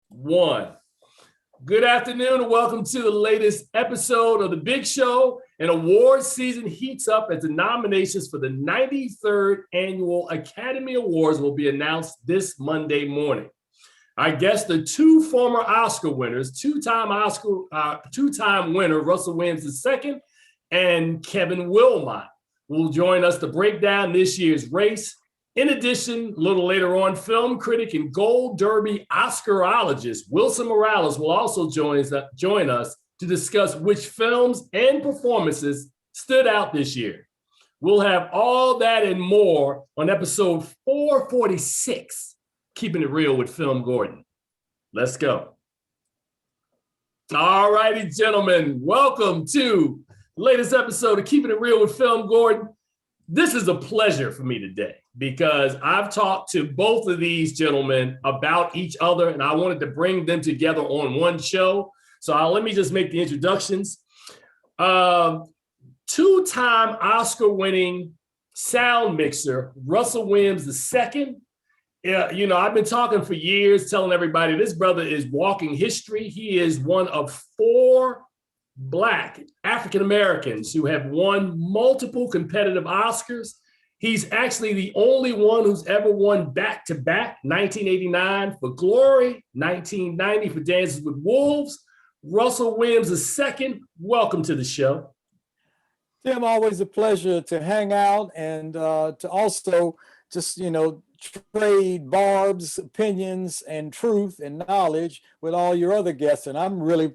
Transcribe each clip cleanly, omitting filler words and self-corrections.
One. Good afternoon and welcome to the latest episode of The Big Show. And awards season heats up as the nominations for the 93rd Annual Academy Awards will be announced this Monday morning. I guess the two former Oscar winners, two-time winner Russell Williams II and Kevin Willmott will join us to break down this year's race. In addition, a little later on, film critic and Gold Derby Oscarologist Wilson Morales will also join us to discuss which films and performances stood out this year. We'll have all that and more on episode 446, Keeping It Real with FilmGordon. Let's go. All righty, gentlemen, welcome to the latest episode of Keeping It Real with FilmGordon. This is a pleasure for me today because I've talked to both of these gentlemen about each other and I wanted to bring them together on one show. So let me just make the introductions. Two-time Oscar-winning sound mixer, Russell Williams II. I've been talking for years, telling everybody this brother is walking history. He is one of four Black African Americans who have won multiple competitive Oscars. He's actually the only one who's ever won back-to-back, 1989 for Glory, 1990 for Dances with Wolves. Russell Williams II, welcome to the show. Tim, always a pleasure to hang out and to also just, trade barbs, opinions, and truth and knowledge with all your other guests. And I'm really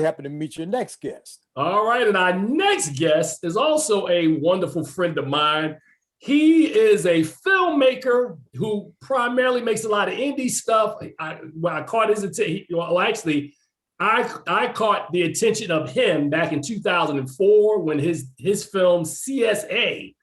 happy to meet your next guest. All right. And our next guest is also a wonderful friend of mine. He is a filmmaker who primarily makes a lot of indie stuff. I caught his attention. Well, actually, I caught the attention of him back in 2004 when his film CSA,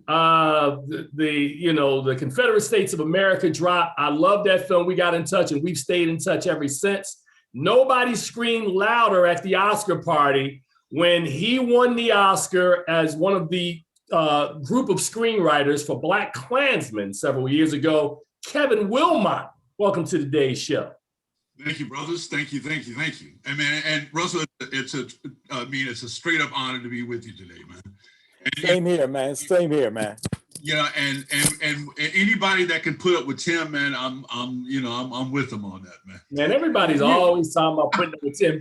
the Confederate States of America dropped. I love that film. We got in touch and we've stayed in touch ever since. Nobody screamed louder at the Oscar party when he won the Oscar as one of the group of screenwriters for Black Klansman several years ago. Kevin Willmott, welcome to today's show. Thank you, brothers. Thank you. And Russell, it's a straight up honor to be with you today, man. Same here, man. Yeah, and anybody that can put up with Tim, man, I'm with him on that, man. Man, everybody's always talking about putting up with Tim.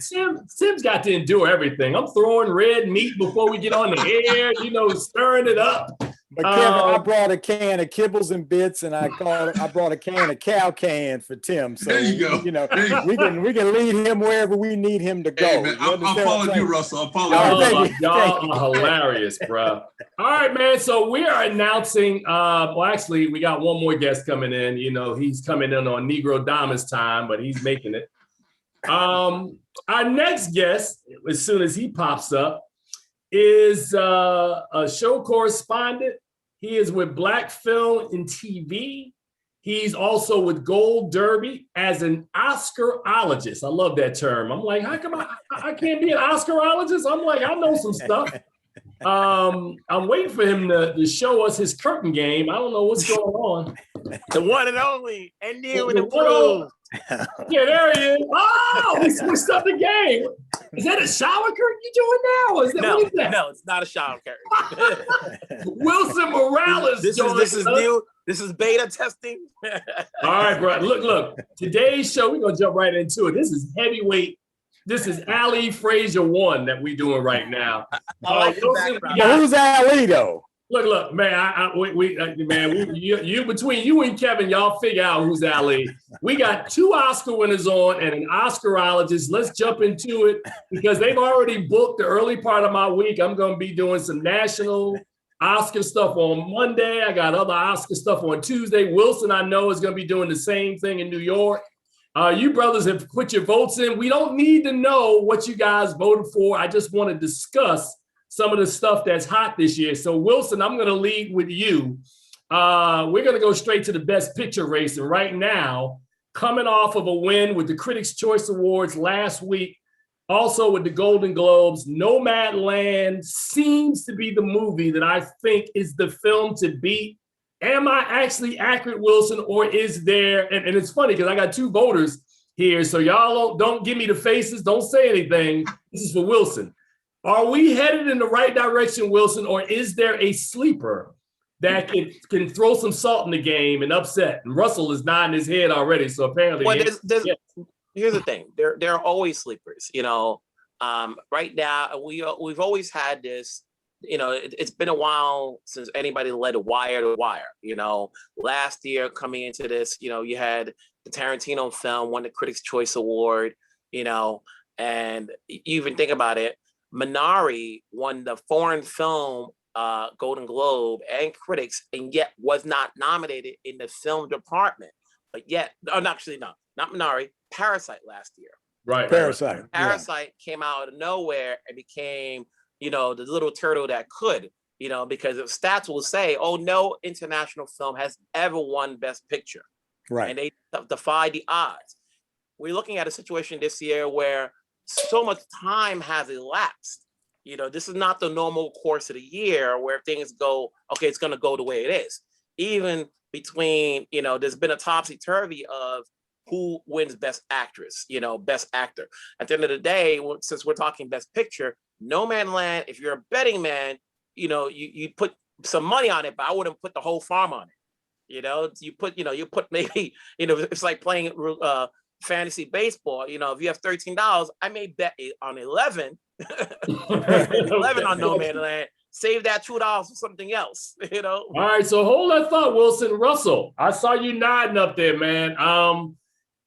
Tim's got to endure everything. I'm throwing red meat before we get on the air, stirring it up. But Kevin, I brought a can of kibbles and bits, and I brought a can of cow can for Tim. So there you go. We can lead him wherever we need him to go. Hey, man, I'll follow you, Russell. I'll follow you. Y'all are hilarious, bro. All right, man. So we are announcing. Actually, we got one more guest coming in. He's coming in on Negro Diamonds time, but he's making it. Our next guest, as soon as he pops up, is a show correspondent. He is with Black Film and TV. He's also with Gold Derby as an Oscarologist. I love that term. I'm like, how come I can't be an Oscarologist? I'm like, I know some stuff. I'm waiting for him to show us his curtain game. I don't know what's going on. The one and only, and new in the blue. Yeah, there he is. Oh, we switched up the game. Is that a shower curtain you doing now? What is that? No, it's not a shower curtain. Wilson Morales. This is new. This is beta testing. All right, bro. Look. Today's show, we're gonna jump right into it. This is heavyweight. This is Ali Frazier 1 that we're doing right now. Who's Ali though? Look, man. Between you and Kevin, y'all figure out who's Ali. We got two Oscar winners on and an Oscarologist. Let's jump into it because they've already booked the early part of my week. I'm going to be doing some national Oscar stuff on Monday. I got other Oscar stuff on Tuesday. Wilson, I know, is going to be doing the same thing in New York. You brothers have put your votes in. We don't need to know what you guys voted for. I just want to discuss some of the stuff that's hot this year. So Wilson, I'm going to lead with you. We're going to go straight to the Best Picture race. And right now, coming off of a win with the Critics' Choice Awards last week, also with the Golden Globes, Nomadland seems to be the movie that I think is the film to beat. Am I actually accurate, Wilson, or is there, and it's funny because I got two voters here. So y'all don't give me the faces. Don't say anything. This is for Wilson. Are we headed in the right direction, Wilson, or is there a sleeper that can throw some salt in the game and upset? And Russell is nodding his head already, so apparently. Well, here's the thing. There are always sleepers. Right now we've always had this. It's been a while since anybody led wire to wire. Last year coming into this, you had the Tarantino film won the Critics' Choice Award. And you even think about it. Minari won the foreign film Golden Globe and critics, and yet was not nominated in the film department. But yet, not Minari, Parasite last year. Right. Parasite. Parasite came out of nowhere and became, the little turtle that could, because if stats will say, oh, no international film has ever won Best Picture. Right. And they defy the odds. We're looking at a situation this year where so much time has elapsed. This is not the normal course of the year where things go, okay, it's going to go the way it is. Even between, there's been a topsy-turvy of who wins Best Actress, Best Actor. At the end of the day, since we're talking Best Picture, No Man's Land, if you're a betting man, you put some money on it, but I wouldn't put the whole farm on it. You put maybe, it's like playing fantasy baseball. If you have $13, I may bet on 11. 11 on No Man's Land. Save that $2 for something else. All right, so hold that thought, Wilson. Russell, I saw you nodding up there, man.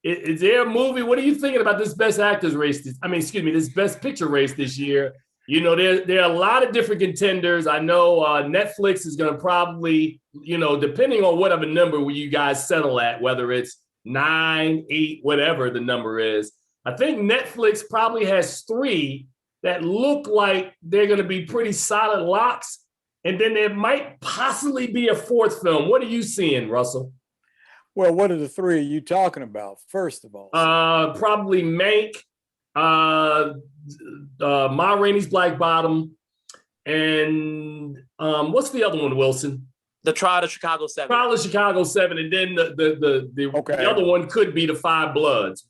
Is there a movie? What are you thinking about this Best Actors race? This Best Picture race this year. There are a lot of different contenders. I know Netflix is going to probably, depending on whatever number you guys settle at, whether it's 9, 8, whatever the number is. I think Netflix probably has 3 that look like they're going to be pretty solid locks. And then there might possibly be a 4th film. What are you seeing, Russell? Well, what are the 3 are you talking about, first of all? Probably Mank, Ma Rainey's Black Bottom, and what's the other one, Wilson? The Trial of Chicago 7. Trial of Chicago 7, and then the other one could be the Five Bloods.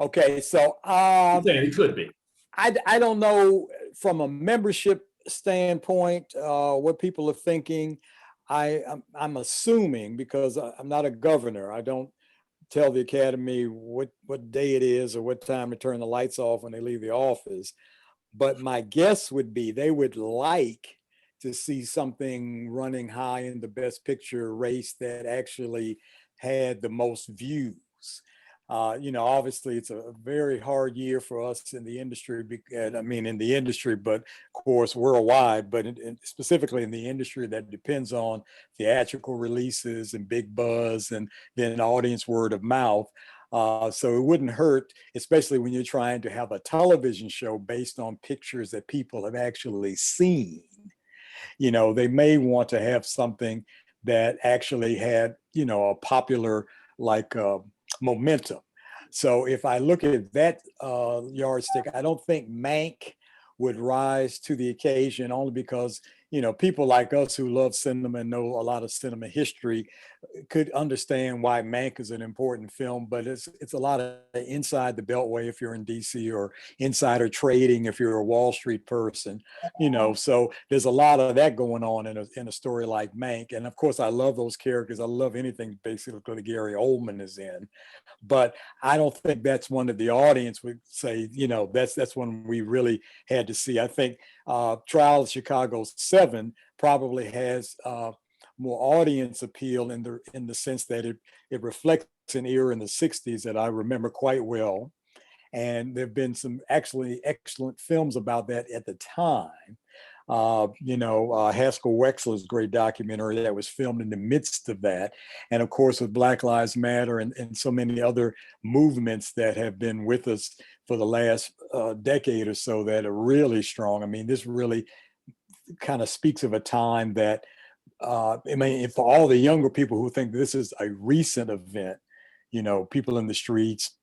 Okay, so it could be. I don't know from a membership standpoint what people are thinking. I'm assuming, because I'm not a governor, I don't tell the Academy what day it is or what time to turn the lights off when they leave the office. But my guess would be they would like to see something running high in the Best Picture race that actually had the most views. Obviously it's a very hard year for us in the industry, but of course worldwide, but specifically in the industry that depends on theatrical releases and big buzz and then audience word of mouth. So it wouldn't hurt, especially when you're trying to have a television show based on pictures that people have actually seen. They may want to have something that actually had, a popular momentum. So if I look at that yardstick, I don't think Mank would rise to the occasion, only because, people like us who love cinema and know a lot of cinema history could understand why Mank is an important film, but it's a lot of inside the beltway if you're in DC, or insider trading if you're a Wall Street person, so there's a lot of that going on in a story like Mank. And of course, I love those characters. I love anything basically Gary Oldman is in, but I don't think that's one that the audience would say, that's one we really had to see. I think Trial of Chicago 7 probably has more audience appeal in the sense that it reflects an era in the 60s that I remember quite well. And there've been some actually excellent films about that at the time. Haskell Wexler's great documentary that was filmed in the midst of that. And of course, with Black Lives Matter and so many other movements that have been with us for the last decade or so that are really strong. This really kind of speaks of a time that, for all the younger people who think this is a recent event, people in the streets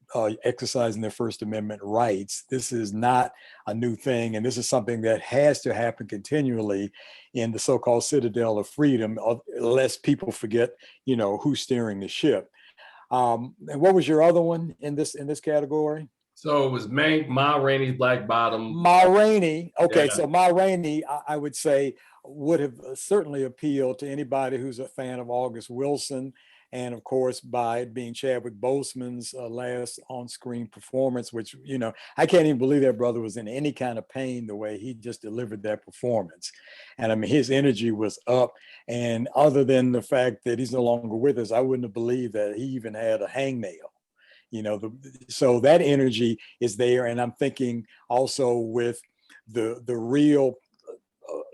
exercising their First Amendment rights, this is not a new thing. And this is something that has to happen continually in the so-called citadel of freedom, lest people forget, who's steering the ship. And what was your other one in this category? So it was Mank, Ma Rainey's Black Bottom. Ma Rainey. Okay, Yeah. so Ma Rainey, I would say, would have certainly appealed to anybody who's a fan of August Wilson. And of course, by it being Chadwick Boseman's last on-screen performance, which, you know, I can't even believe that brother was in any kind of pain the way he just delivered that performance. And I mean, his energy was up. And other than the fact that he's no longer with us, I wouldn't have believed that he even had a hangnail. You know, so that energy is there. And I'm thinking also with the real,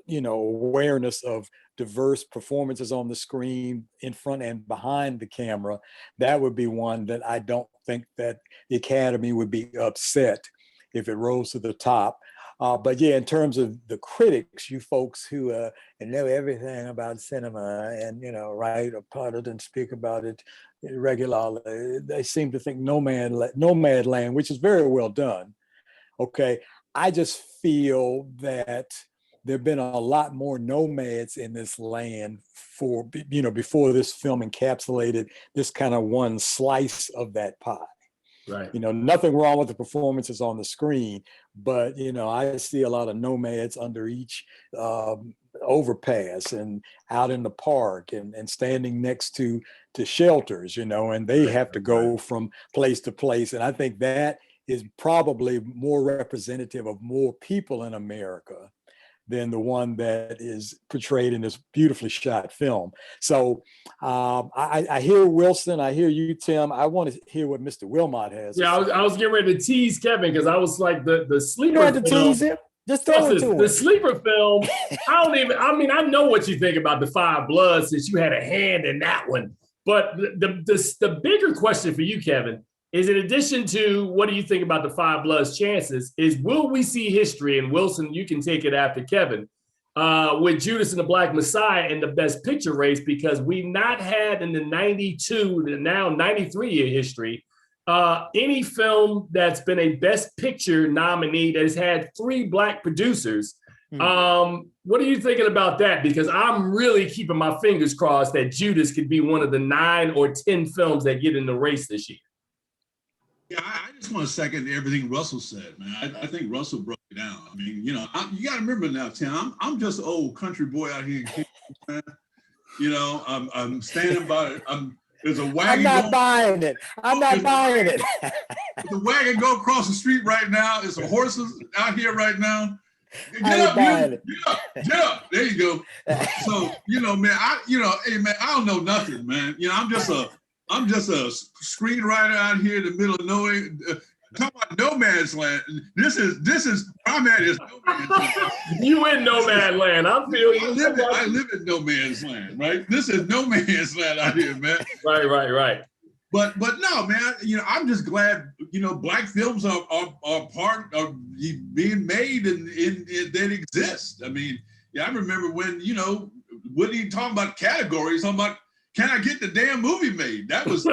you know, awareness of diverse performances on the screen in front and behind the camera, that would be one that I don't think that the Academy would be upset if it rose to the top. But yeah, in terms of the critics, you folks who know everything about cinema and, you know, write about it and speak about it regularly, they seem to think Nomadland, which is very well done. Okay, I just feel that there've been a lot more nomads in this land for, you know, before this film encapsulated this kind of one slice of that pie. Right. You know, nothing wrong with the performances on the screen, but, you know, I see a lot of nomads under each overpass and out in the park and standing next to shelters, you know, and they have to go from place to place. And I think that is probably more representative of more people in America than the one that is portrayed in this beautifully shot film. So I hear Wilson, I hear you, Tim. I want to hear what Mr. Willmott has. Yeah, I was getting ready to tease Kevin because I was like the sleeper. You don't have to tease him. Just throw it to him. The sleeper film. I know what you think about the Five Bloods since you had a hand in that one. But the bigger question for you, Kevin, is in addition to what do you think about the Five Bloods chances, is will we see history? And Wilson, you can take it after Kevin, with Judas and the Black Messiah in the Best Picture race, because we've not had in the 92 to now 93-year history, any film that's been a Best Picture nominee that has had 3 Black producers. What are you thinking about that? Because I'm really keeping my fingers crossed that Judas could be one of the 9 or 10 films that get in the race this year. Yeah, I just want to second everything Russell said, man. I think Russell broke it down. I mean, you know, you got to remember now, Tim, I'm just an old country boy out here in Kansas, man. You know, I'm standing by it. There's a wagon. I'm not buying it. There's a wagon go across the street right now. There's some horses out here right now. Get up. There you go. So, you know, man, hey, man, I don't know nothing, man. You know, I'm just a screenwriter out here in the middle of nowhere. Talking about no man's land. This is I'm at is no man's land. You in no man's land. I feel you. I live in no man's land, right? This is no man's land out here, man. Right. But no, man. You know, I'm just glad. You know, Black films are part of being made and that exist. I mean, yeah, I remember when, you know, what are you talking about categories? Talking about, can I get the damn movie made? That was, so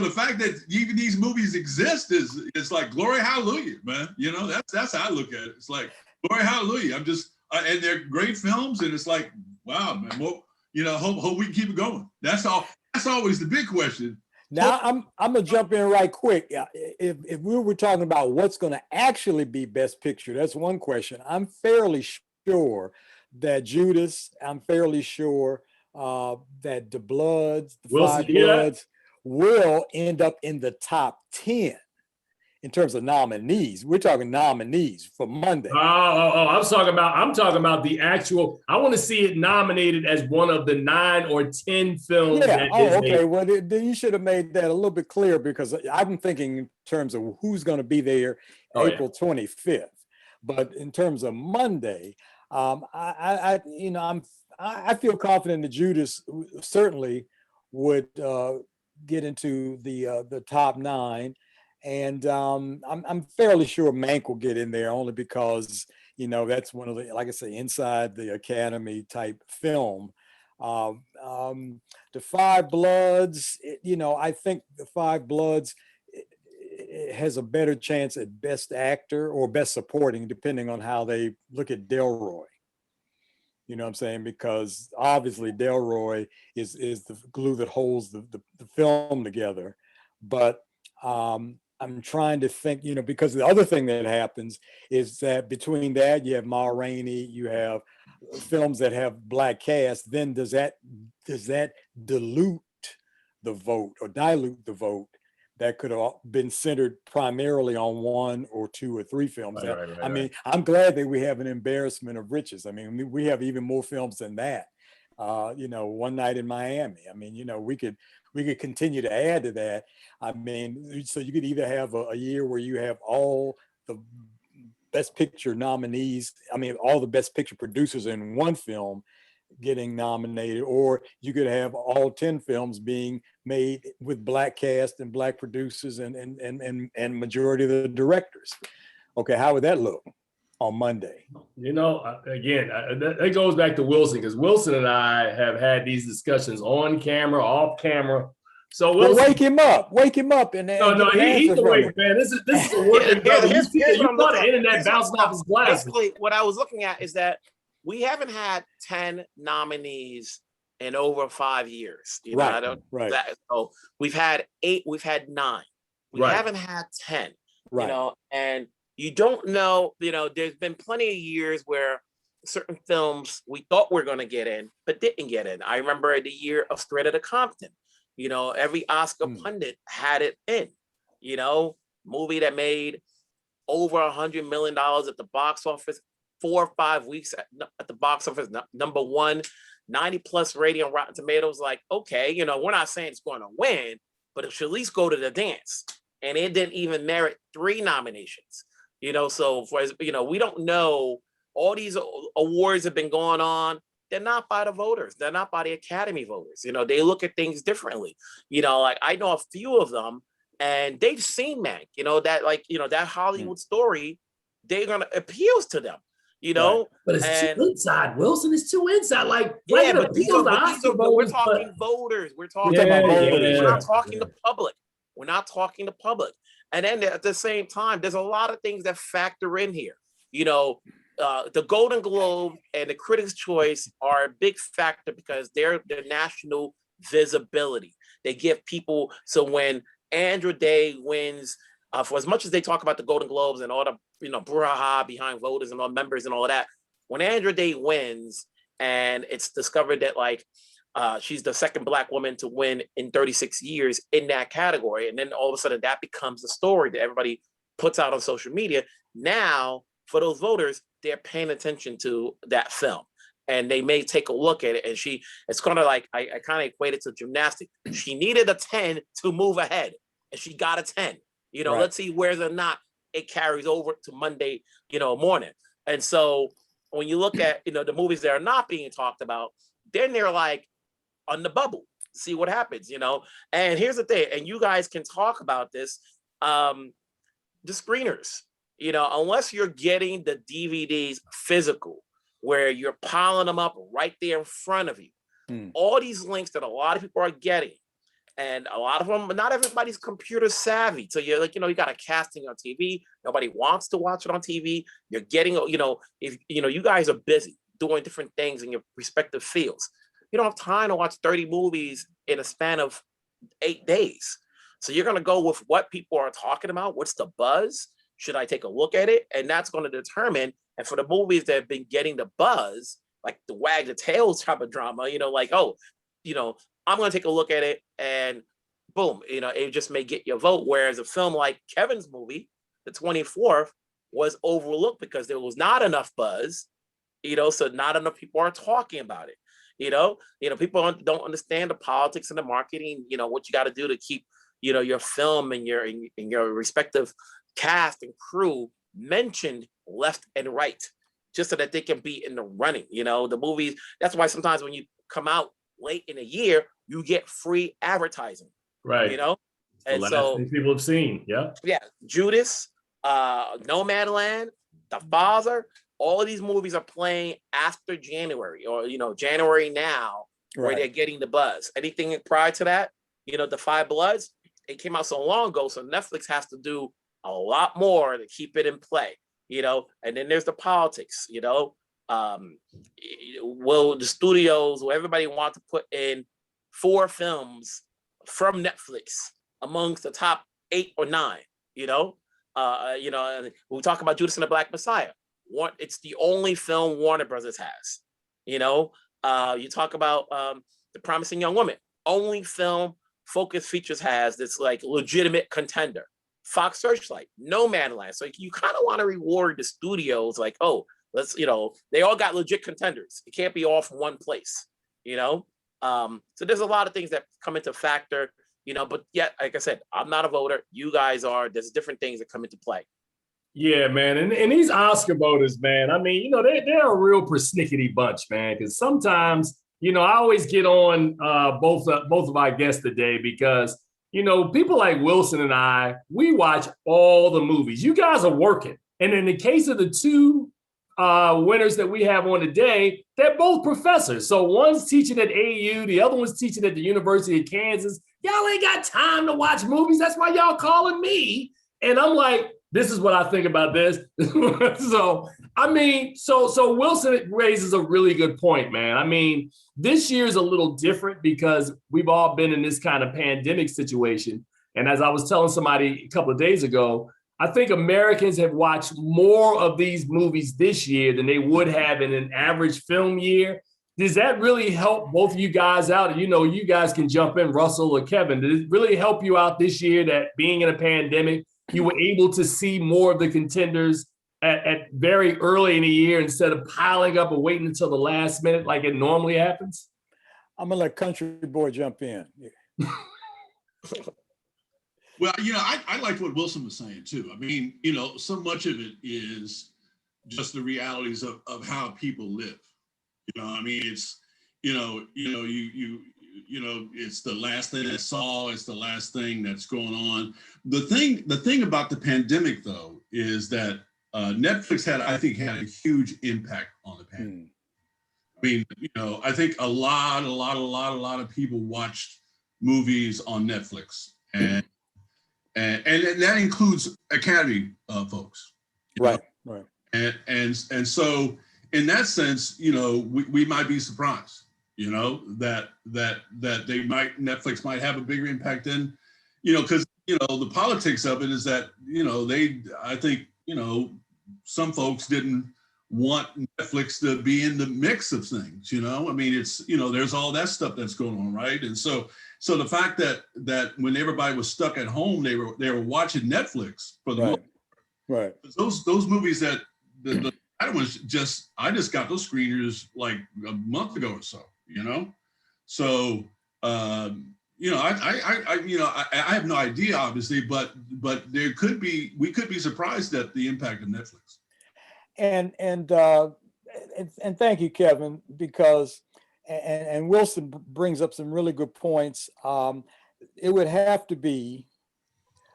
the fact that even these movies exist is like glory hallelujah, man. You know, that's how I look at it. It's like glory hallelujah. I'm just and they're great films, and it's like, wow, man. Well, you know, hope we can keep it going. That's all. That's always the big question. Now I'm gonna jump in right quick. If we were talking about what's going to actually be Best Picture, that's one question. I'm fairly sure that Judas, I'm fairly sure that the Bloods, the Five Bloods will end up in the top 10 in terms of nominees. We're talking nominees for Monday. I'm talking about the actual. I want to see it nominated as one of the 9 or 10 films. Yeah. Okay. Well, then you should have made that a little bit clearer, because I'm thinking in terms of who's going to be there April 25th. But in terms of Monday, I feel confident that Judas certainly would get into the top 9, and I'm fairly sure Mank will get in there, only because, you know, that's one of the, like I say, inside the Academy type film. The Five Bloods, you know, I think the Five Bloods has a better chance at Best Actor or Best Supporting, depending on how they look at Delroy. You know what I'm saying? Because obviously Delroy is the glue that holds the film together. But I'm trying to think, you know, because the other thing that happens is that between that, you have Ma Rainey, you have films that have black cast, then does that dilute the vote or dilute the vote that could have been centered primarily on one or two or three films? I mean, I'm glad that we have an embarrassment of riches. I mean, we have even more films than that. You know, One Night in Miami. I mean, you know, we could continue to add to that. I mean, so you could either have a year where you have all the best picture nominees, I mean, all the best picture producers in one film getting nominated, or you could have all 10 films being made with black cast and black producers and majority of the directors. Okay, how would that look on Monday? You know, again, that goes back to Wilson, because Wilson and I have had these discussions on camera, off camera. So Wilson, well, wake him up, and no, he's awake, man. This is a working brother. You saw the internet bouncing off his glasses. Basically, what I was looking at is that we haven't had 10 nominees in over 5 years. You know, so we've had 8, we've had 9. We haven't had 10. You know, and you don't know, you know, there's been plenty of years where certain films we thought were going to get in, but didn't get in. I remember the year of Straight Outta Compton. You know, every Oscar pundit had it in, you know, movie that made over $100 million at the box office, 4 or 5 weeks at the box office, number one, 90+ rating on Rotten Tomatoes. Like, okay, you know, we're not saying it's going to win, but it should at least go to the dance. And it didn't even merit 3 nominations, you know, so for, you know, we don't know. All these awards have been going on. They're not by the voters. They're not by the Academy voters. You know, they look at things differently. You know, like I know a few of them, and they've seen Mank. You know, that, like, you know, that Hollywood story, they're gonna appeals to them. You know, but it's too inside. Wilson is too inside. Like, yeah, but we're talking voters. We're talking about voters. We're not talking the public. We're not talking the public. And then at the same time, there's a lot of things that factor in here. You know. The Golden Globe and the Critics' Choice are a big factor because they're their national visibility. They give people, so when Andra Day wins, for as much as they talk about the Golden Globes and all the, you know, brouhaha behind voters and all members and all of that, when Andra Day wins and it's discovered that, like, she's the second Black woman to win in 36 years in that category, and then all of a sudden that becomes the story that everybody puts out on social media. Now, for those voters, they're paying attention to that film, and they may take a look at it. And it's kind of like, I kind of equate it to gymnastics. She needed a 10 to move ahead, and she got a 10. You know, let's see whether or not it carries over to Monday, you know, morning. And so when you look at, you know, the movies that are not being talked about, then they're like on the bubble, see what happens, you know. And here's the thing, and you guys can talk about this, the screeners. You know, unless you're getting the DVDs physical, where you're piling them up right there in front of you, all these links that a lot of people are getting, and a lot of them, not everybody's computer savvy. So you're like, you know, you got a casting on TV. Nobody wants to watch it on TV. You're getting, you know, if, you know, you guys are busy doing different things in your respective fields. You don't have time to watch 30 movies in a span of 8 days. So you're going to go with what people are talking about. What's the buzz? Should I take a look at it? And that's going to determine. And for the movies that have been getting the buzz, like the wag the tail type of drama, you know, like, oh, you know, I'm going to take a look at it, and boom, you know, it just may get your vote. Whereas a film like Kevin's movie, The 24th, was overlooked because there was not enough buzz, you know, so not enough people are talking about it. You know, people don't understand the politics and the marketing, you know, what you got to do to keep, you know, your film and your respective cast and crew mentioned left and right, just so that they can be in the running. You know, the movies, that's why sometimes when you come out late in a year, you get free advertising, right? You know, and so people have seen, Judas, Nomadland, The Father, all of these movies are playing after January, or, you know, January now, where they're getting the buzz. Anything prior to that, you know, The Five Bloods, it came out so long ago, so Netflix has to do a lot more to keep it in play, you know. And then there's the politics, you know. Will the studios, will everybody want to put in 4 films from Netflix amongst the top 8 or 9? You know, we talk about Judas and the Black Messiah. It's the only film Warner Brothers has. You know, you talk about The Promising Young Woman, only film Focus Features has that's like legitimate contender. Fox Searchlight, Nomadland. So you kind of want to reward the studios, like, oh, let's, they all got legit contenders. It can't be all from one place, So there's a lot of things that come into factor, but yet, like I said, I'm not a voter. You guys are. There's different things that come into play. Yeah, man. And these Oscar voters, man, I mean, they're a real persnickety bunch, man, because sometimes, I always get on both of our guests today because, people like Wilson and I, we watch all the movies. You guys are working. And in the case of the 2 winners that we have on today, they're both professors. So one's teaching at AU, the other one's teaching at the University of Kansas. Y'all ain't got time to watch movies. That's why y'all calling me. And I'm like, this is what I think about this. So Wilson raises a really good point, man. I mean, this year is a little different because we've all been in this kind of pandemic situation. And as I was telling somebody a couple of days ago, I think Americans have watched more of these movies this year than they would have in an average film year. Does that really help both of you guys out? You guys can jump in, Russell or Kevin. Did it really help you out this year that being in a pandemic, you were able to see more of the contenders at very early in the year instead of piling up and waiting until the last minute like it normally happens? I'm gonna let Country Boy jump in. Well, I liked what Wilson was saying too. I mean, so much of it is just the realities of how people live. I mean, it's, it's the last thing I saw. It's the last thing that's going on. The thing about the pandemic, though, is that Netflix had a huge impact on the pandemic. I mean, I think a lot of people watched movies on Netflix, and that includes Academy folks. Right. And so in that sense, we might be surprised. That Netflix might have a bigger impact than, because, the politics of it is that, I think, some folks didn't want Netflix to be in the mix of things, I mean, it's, there's all that stuff that's going on, right? And so the fact that when everybody was stuck at home, they were watching Netflix for the most part. Those movies that I just got those screeners like a month ago or so. So I have no idea, obviously, but we could be surprised at the impact of Netflix. And thank you, Kevin, because and Wilson brings up some really good points. It would have to be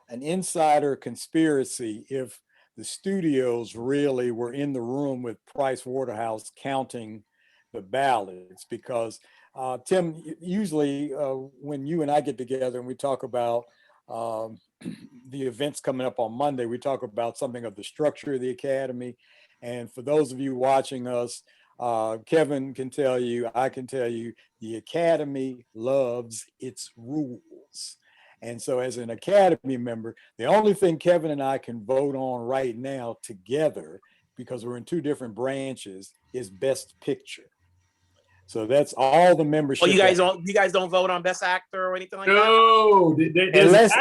an insider conspiracy if the studios really were in the room with Price Waterhouse counting the ballots, because Tim, usually when you and I get together and we talk about the events coming up on Monday, we talk about something of the structure of the Academy. And for those of you watching us, Kevin can tell you, I can tell you, the Academy loves its rules. And so as an Academy member, the only thing Kevin and I can vote on right now together, because we're in 2 different branches, is Best Picture. So that's all the membership. Oh, you guys don't vote on Best Actor or anything like that? No, unless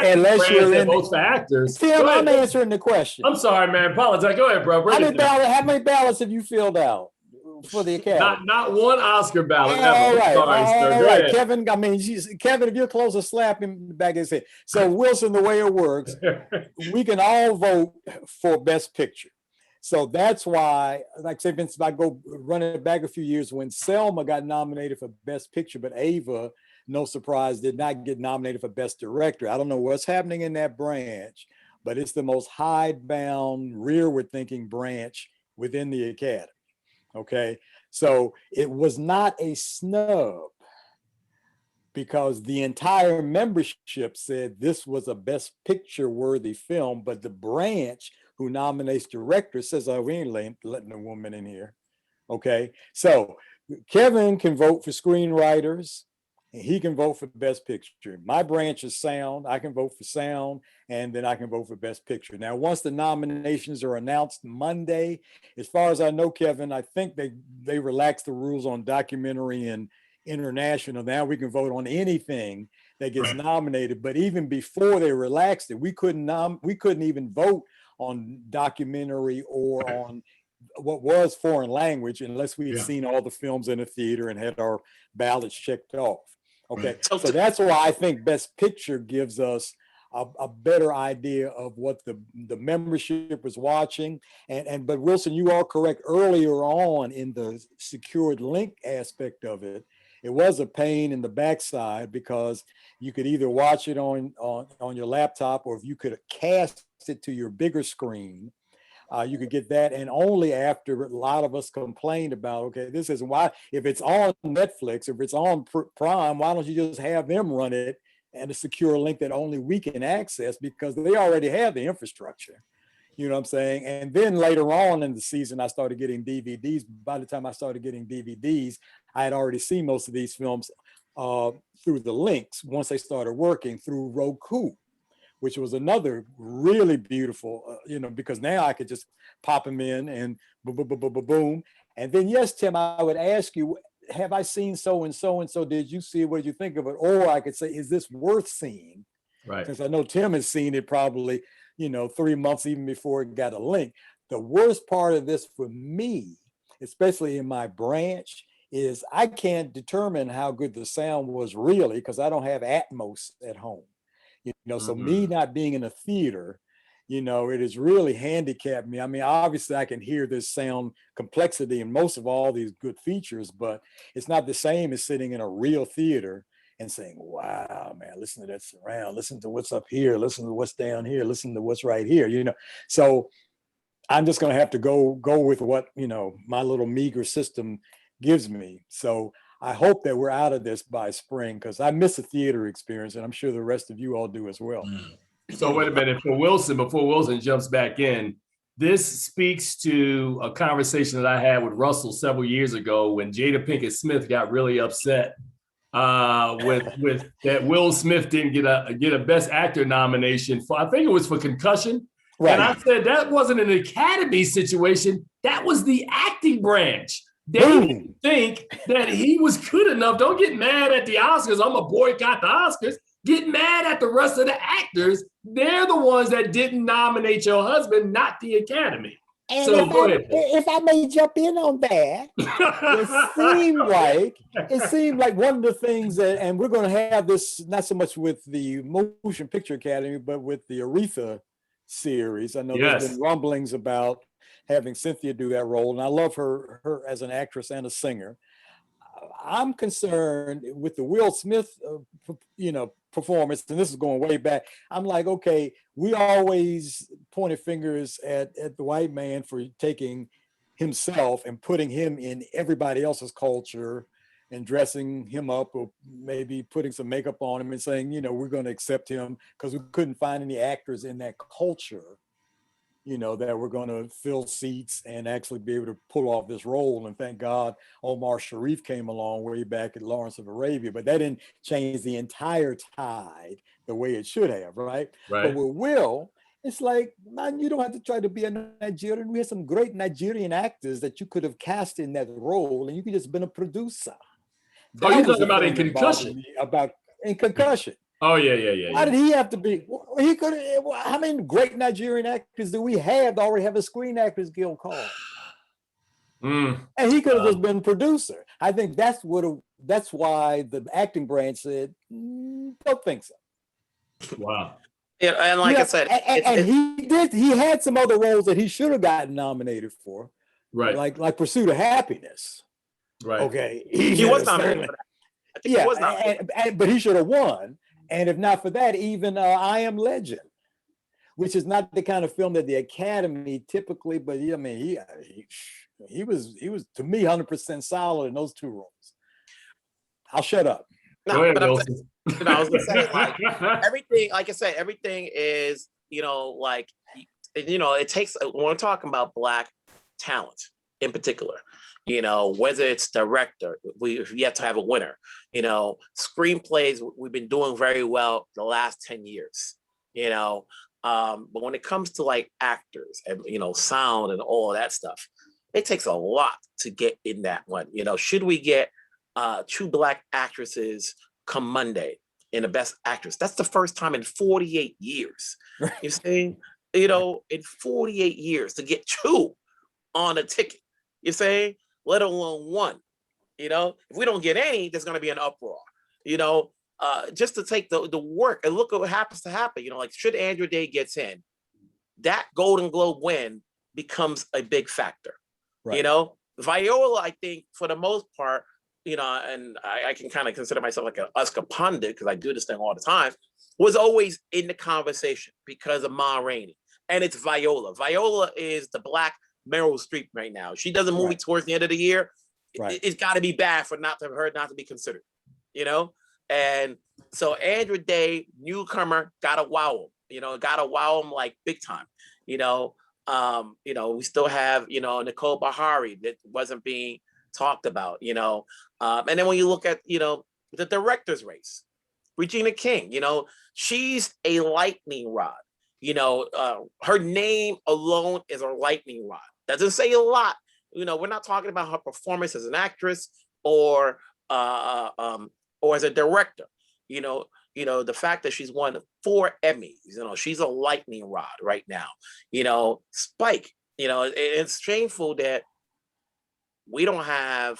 you're in votes for actors. Tim, I'm answering the question. I'm sorry, man. Apologize. Go ahead, bro. How many ballots have you filled out for the Academy? Not one Oscar ballot. All right, All right. Kevin. I mean, Kevin, if you're close to slap him back in his head. So Wilson, the way it works, we can all vote for Best Picture. So that's why, like say, Vince, if I go run it back a few years, when Selma got nominated for Best Picture, but Ava, no surprise, did not get nominated for Best Director. I don't know what's happening in that branch, but it's the most hidebound, rearward-thinking branch within the Academy. Okay, so it was not a snub because the entire membership said this was a Best Picture worthy film, but the branch who nominates director says, oh, we ain't letting a woman in here. Okay, so Kevin can vote for screenwriters, and he can vote for best picture. My branch is sound. I can vote for sound, and then I can vote for best picture. Now, once the nominations are announced Monday, as far as I know, Kevin, I think they relaxed the rules on documentary and international. Now we can vote on anything that gets nominated. But even before they relaxed it, we couldn't even vote on documentary or on what was foreign language unless we had seen all the films in the theater and had our ballots checked off. Okay, so that's why I think Best Picture gives us a better idea of what the membership was watching. But Wilson, you are correct. Earlier on in the secured link aspect of it, it was a pain in the backside because you could either watch it on your laptop, or if you could cast it to your bigger screen, you could get that. And only after a lot of us complained about, okay, this isn't why, if it's on Netflix, if it's on Prime, why don't you just have them run it and a secure link that only we can access, because they already have the infrastructure. You know what I'm saying? And then later on in the season, I started getting DVDs. By the time I started getting DVDs, I had already seen most of these films through the links once they started working through Roku, which was another really beautiful, because now I could just pop them in and boom. And then, yes, Tim, I would ask you, have I seen so and so and so? Did you see it? What did you think of it? Or I could say, is this worth seeing? Right. Since I know Tim has seen it probably, 3 months even before it got a link. The worst part of this for me, especially in my branch, is I can't determine how good the sound was really because I don't have Atmos at home. So me not being in a theater, it has really handicapped me. I mean, obviously I can hear this sound complexity in most of all these good features, but it's not the same as sitting in a real theater and saying, wow, man, listen to that surround, listen to what's up here, listen to what's down here, listen to what's right here, So I'm just going to have to go with what, my little meager system gives me. So I hope that we're out of this by spring, because I miss a theater experience, and I'm sure the rest of you all do as well. So wait a minute, before Wilson jumps back in, this speaks to a conversation that I had with Russell several years ago when Jada Pinkett Smith got really upset with that Will Smith didn't get a Best Actor nomination for, I think it was for Concussion. Right. And I said that wasn't an Academy situation, that was the acting branch. They didn't think that he was good enough. Don't get mad at the Oscars. I'm gonna boycott the Oscars. Get mad at the rest of the actors. They're the ones that didn't nominate your husband, not the Academy. And so if I may jump in on that, it seemed like one of the things that, and we're going to have this not so much with the Motion Picture Academy, but with the Aretha series. I know there's been rumblings about having Cynthia do that role, and I love her as an actress and a singer. I'm concerned with the Will Smith, performance, and this is going way back. I'm like, okay, we always pointed fingers at the white man for taking himself and putting him in everybody else's culture and dressing him up, or maybe putting some makeup on him and saying, we're going to accept him because we couldn't find any actors in that culture, that were going to fill seats and actually be able to pull off this role. And thank God Omar Sharif came along way back at Lawrence of Arabia, but that didn't change the entire tide the way it should have, right? But with Will, it's like, man, you don't have to try to be a Nigerian. We have some great Nigerian actors that you could have cast in that role, and you could just been a producer. Oh, you're talking about in Concussion? In Concussion. Oh, yeah. Why did he have to be? He could. How many great Nigerian actors do we have that already have a Screen Actors Guild call? And he could have just been producer. I think that's why the acting branch said, don't think so. Wow. Yeah, and like I said, he had some other roles that he should have gotten nominated for, right? Like Pursuit of Happiness, right? Okay, he was nominated for that. I think he was nominated. But he should have won. And if not for that, even I Am Legend, which is not the kind of film that the Academy typically, but he was to me 100% solid in those two roles. I'll shut up. Go ahead, I was gonna say, like, everything, like I said, everything is, it takes, when we're talking about Black talent in particular, You know, whether it's director, we've yet to have a winner. You know, screenplays, we've been doing very well the last 10 years, you know. But when it comes to like actors and, you know, sound and all that stuff, it takes a lot to get in that one. You know, should we get 2 Black actresses come Monday in the Best Actress? That's the first time in 48 years. You see, you know, in 48 years to get 2 on a ticket, you say, let alone 1. You know, if we don't get any, there's going to be an uproar. You know, just to take the work and look at what happens to happen. You know, like should Andra Day gets in, that Golden Globe win becomes a big factor. Right. You know, Viola, I think for the most part, you know, and I can kind of consider myself like an Oscar pundit because I do this thing all the time, was always in the conversation because of Ma Rainey. And it's Viola. Viola is the Black Meryl Streep right now. She does a movie towards the end of the year. It's got to be bad for her not to be considered, you know? And so Andra Day, newcomer, gotta wow him, you know, gotta wow him like big time, you know. You know, we still have, you know, Nicole Bahari that wasn't being talked about, you know. And then when you look at, you know, the director's race, Regina King, you know, she's a lightning rod. You know, her name alone is a lightning rod. Doesn't say a lot. You know, we're not talking about her performance as an actress or as a director. You know, the fact that she's won 4 Emmys, you know, she's a lightning rod right now. You know, Spike, you know, it's shameful that we don't have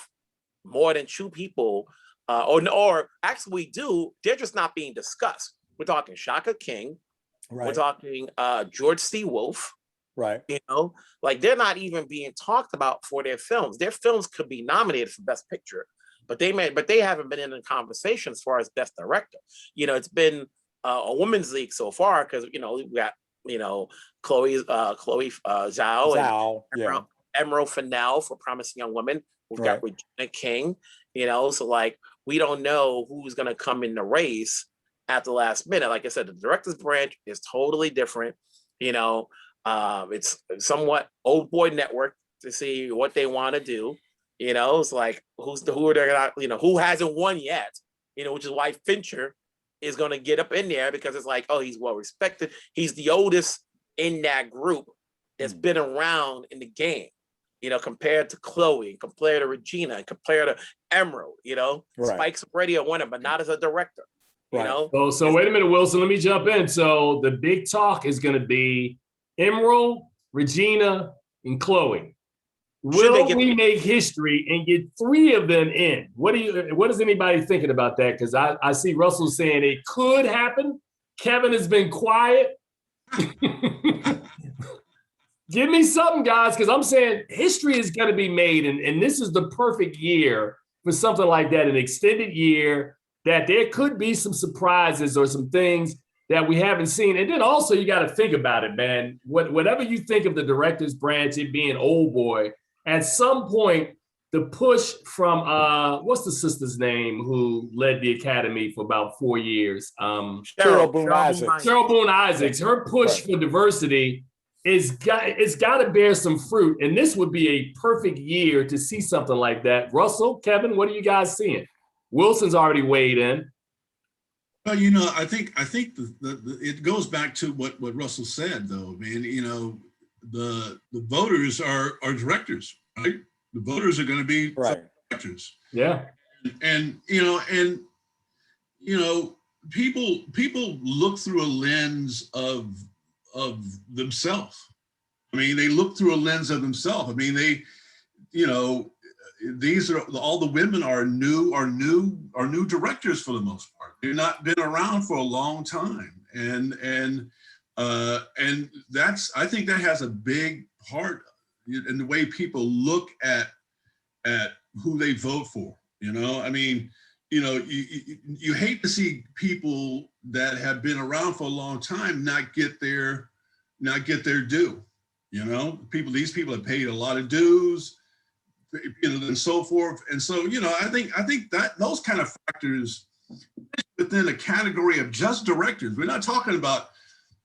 more than 2 people, or actually we do, they're just not being discussed. We're talking Shaka King, we're talking George C. Wolfe, you know, like they're not even being talked about for their films. Their films could be nominated for Best Picture, but they haven't been in the conversation as far as Best Director. You know, it's been a women's league so far because, you know, we got, you know, Chloe Zhao and Emerald Fennell for Promising Young Woman. We've got Regina King, you know, so like we don't know who's going to come in the race at the last minute. Like I said, the director's branch is totally different. You know, it's somewhat old boy network to see what they want to do. You know, it's like who are they gonna, you know, who hasn't won yet, you know, which is why Fincher is going to get up in there because it's like, oh, he's well respected. He's the oldest in that group that's been around in the game, you know, compared to Chloe, compared to Regina, and compared to Emerald, you know. Spike's already a winner, but not as a director, you know. So wait a minute, Wilson, let me jump in. So the big talk is going to be Emerald, Regina, and Chloe. Will we make history and get 3 of them in? What is anybody thinking about that? Because I see Russell saying it could happen. Kevin has been quiet. Give me something, guys, because I'm saying history is going to be made, and this is the perfect year for something like that, an extended year that there could be some surprises or some things that we haven't seen. And then also you got to think about it, man. Whatever you think of the director's branch, it being old boy, at some point, the push from, what's the sister's name who led the Academy for about 4 years? Cheryl Boone Isaacs. Cheryl Boone Isaacs. Her push for diversity it's got to bear some fruit. And this would be a perfect year to see something like that. Russell, Kevin, what are you guys seeing? Wilson's already weighed in. Well, you know, I think it goes back to what Russell said, though. I mean, you know, the voters are directors, right? The voters are going to be directors. Yeah. And people look through a lens of themselves. I mean, they look through a lens of themselves. I mean, these are all the women are new directors for the most part. They've not been around for a long time, and that's, I think that has a big part in the way people look at who they vote for. You know, I mean, you know, you hate to see people that have been around for a long time not get their due. You know, these people have paid a lot of dues, you know, and so forth. And so, you know, I think that those kind of factors within a category of just directors. We're not talking about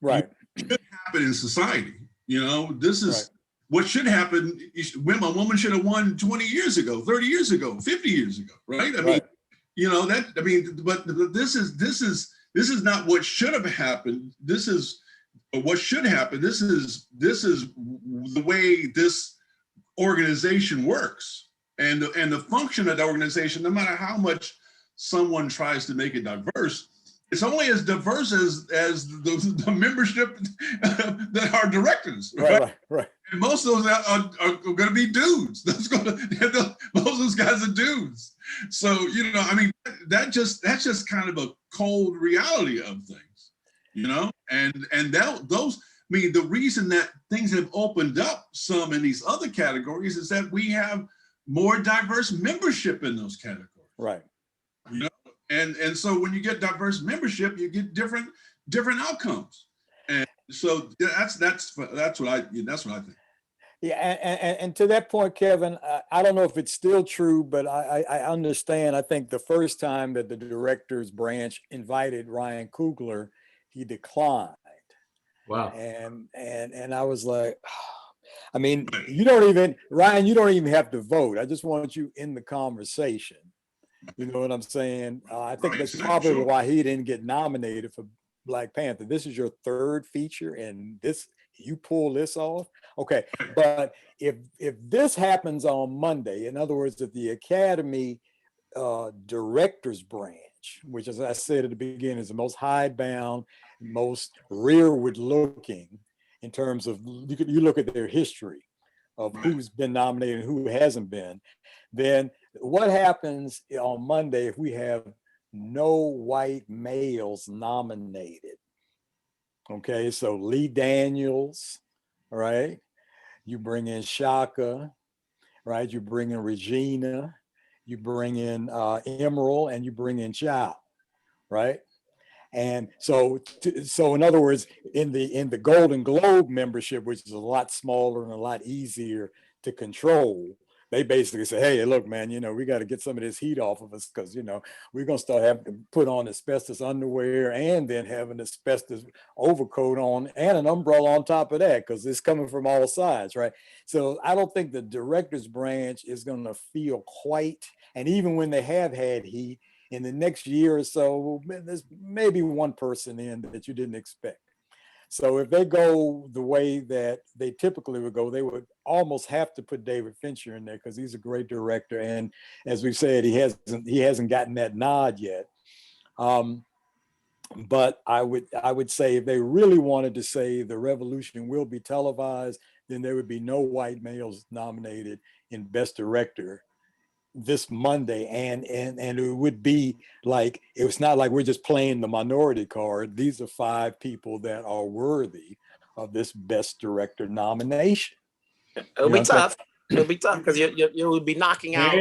what could happen in society. You know, this is what should happen, a woman should have won 20 years ago, 30 years ago, 50 years ago, right? I mean, but this is not what should have happened. This is what should happen. This is the way this organization works, and the function of the organization, no matter how much someone tries to make it diverse, it's only as diverse as the membership that are directors, right? And most of those are going to be dudes. Most of those guys are dudes. So, I mean, that's just kind of a cold reality of things, and those. I mean, the reason that things have opened up some in these other categories is that we have more diverse membership in those categories. Right. And so when you get diverse membership, you get different outcomes. And so that's what I think. Yeah, and to that point, Kevin, I don't know if it's still true, but I understand. I think the first time that the director's branch invited Ryan Coogler, he declined. Wow. And I was like, I mean, Ryan, you don't even have to vote. I just want you in the conversation. You know what I'm saying? I think that's probably why he didn't get nominated for Black Panther. This is your third feature, and you pull this off. Okay, but if this happens on Monday, in other words, if the Academy director's branch, which, as I said at the beginning, is the most hidebound, most rearward looking in terms of, you look at their history of who's been nominated and who hasn't been, then what happens on Monday if we have no white males nominated? Okay, so Lee Daniels, right? You bring in Shaka, right? You bring in Regina, you bring in Emerald, and you bring in Chow, right? And so in other words, in the Golden Globe membership, which is a lot smaller and a lot easier to control, they basically say, hey, look, man, we got to get some of this heat off of us, because, we're going to start having to put on asbestos underwear and then have an asbestos overcoat on and an umbrella on top of that, because it's coming from all sides, right? So I don't think the director's branch is going to feel quite, and even when they have had heat, in the next year or so, there's maybe one person in that you didn't expect. So if they go the way that they typically would go, they would almost have to put David Fincher in there, because he's a great director. And as we said, he hasn't gotten that nod yet. But I would say if they really wanted to say the revolution will be televised, then there would be no white males nominated in Best Director this Monday, and it would be like, it's not like we're just playing the minority card. These are 5 people that are worthy of this Best Director nomination. It'll be tough. It'll be tough because you would be knocking out.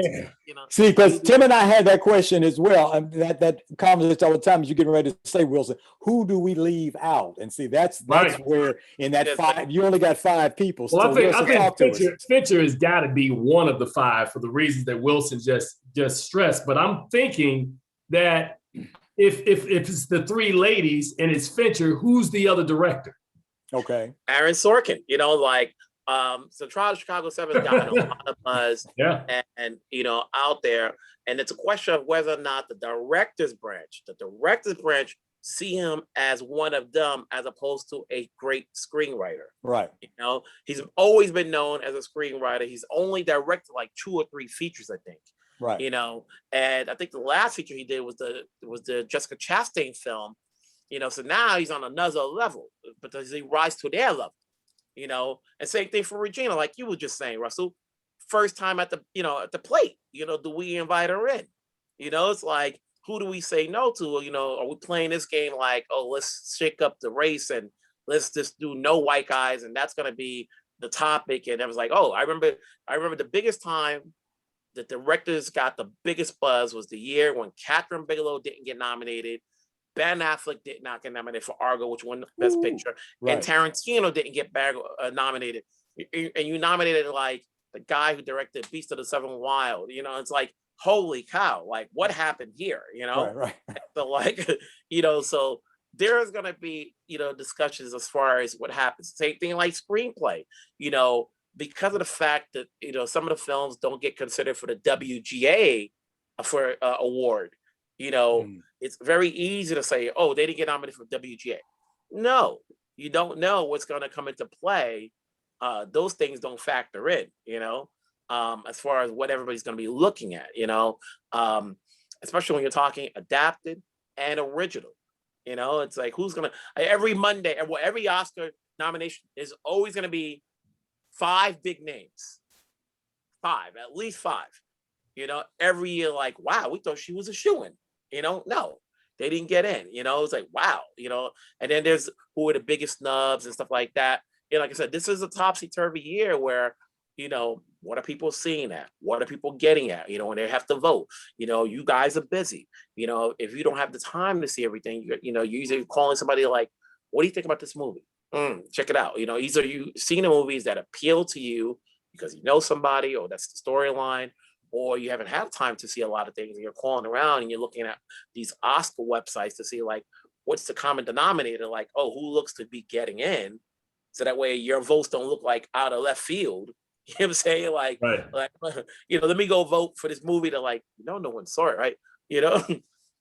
See, because Tim and I had that question as well. That conversation all the time as you're getting ready to say, Wilson, who do we leave out? And see, that's where in that 5, you only got 5 people. Well, so I think Fincher has got to be one of the 5 for the reasons that Wilson just stressed. But I'm thinking that if it's the 3 ladies and it's Fincher, who's the other director? Okay, Aaron Sorkin. So Trial of Chicago 7 got a lot of buzz, and out there, and it's a question of whether or not the director's branch see him as one of them, as opposed to a great screenwriter. Right. He's always been known as a screenwriter. He's only directed like 2 or 3 features, I think. Right. And I think the last feature he did was the Jessica Chastain film. So now he's on another level, but does he rise to their level? And same thing for Regina, like you were just saying, Russell. First time at the plate. Do we invite her in? It's like, who do we say no to? Are we playing this game like, oh, let's shake up the race and let's just do no white guys, and that's gonna be the topic? And it was like, oh, I remember the biggest time the directors got the biggest buzz was the year when Catherine Bigelow didn't get nominated. Ben Affleck did not get nominated for Argo, which won Best Picture, and Tarantino didn't get nominated. And you nominated like the guy who directed Beast of the Seven Wild. It's like, holy cow! Like, what happened here? Right. So like, so there's gonna be discussions as far as what happens. Same thing like screenplay. because of the fact that, you know, some of the films don't get considered for the WGA for award, you know, it's very easy to say, oh, they didn't get nominated for WGA. No, you don't know what's going to come into play. Those things don't factor in, you know, as far as what everybody's going to be looking at, you know, especially when you're talking adapted and original. You know, it's like, who's going to, every Monday, every Oscar nomination is always going to be 5 big names. 5, at least 5. You know, every year, like, wow, we thought she was a shoo-in. You know, no, they didn't get in. You know, it's like, wow, you know, and then there's who are the biggest snubs and stuff like that. You know, like I said, this is a topsy-turvy year where, you know, what are people seeing at? What are people getting at? You know, when they have to vote, you know, you guys are busy. You know, if you don't have the time to see everything, you know, you're usually calling somebody like, what do you think about this movie? Check it out. You know, either you seen the movies that appeal to you because you know somebody, or that's the storyline, or you haven't had time to see a lot of things and you're calling around and you're looking at these Oscar websites to see like, what's the common denominator? Like, oh, who looks to be getting in? So that way your votes don't look like out of left field. You know what I'm saying? Like, right. like, you know, let me go vote for this movie that, like, no one saw it, right? You know?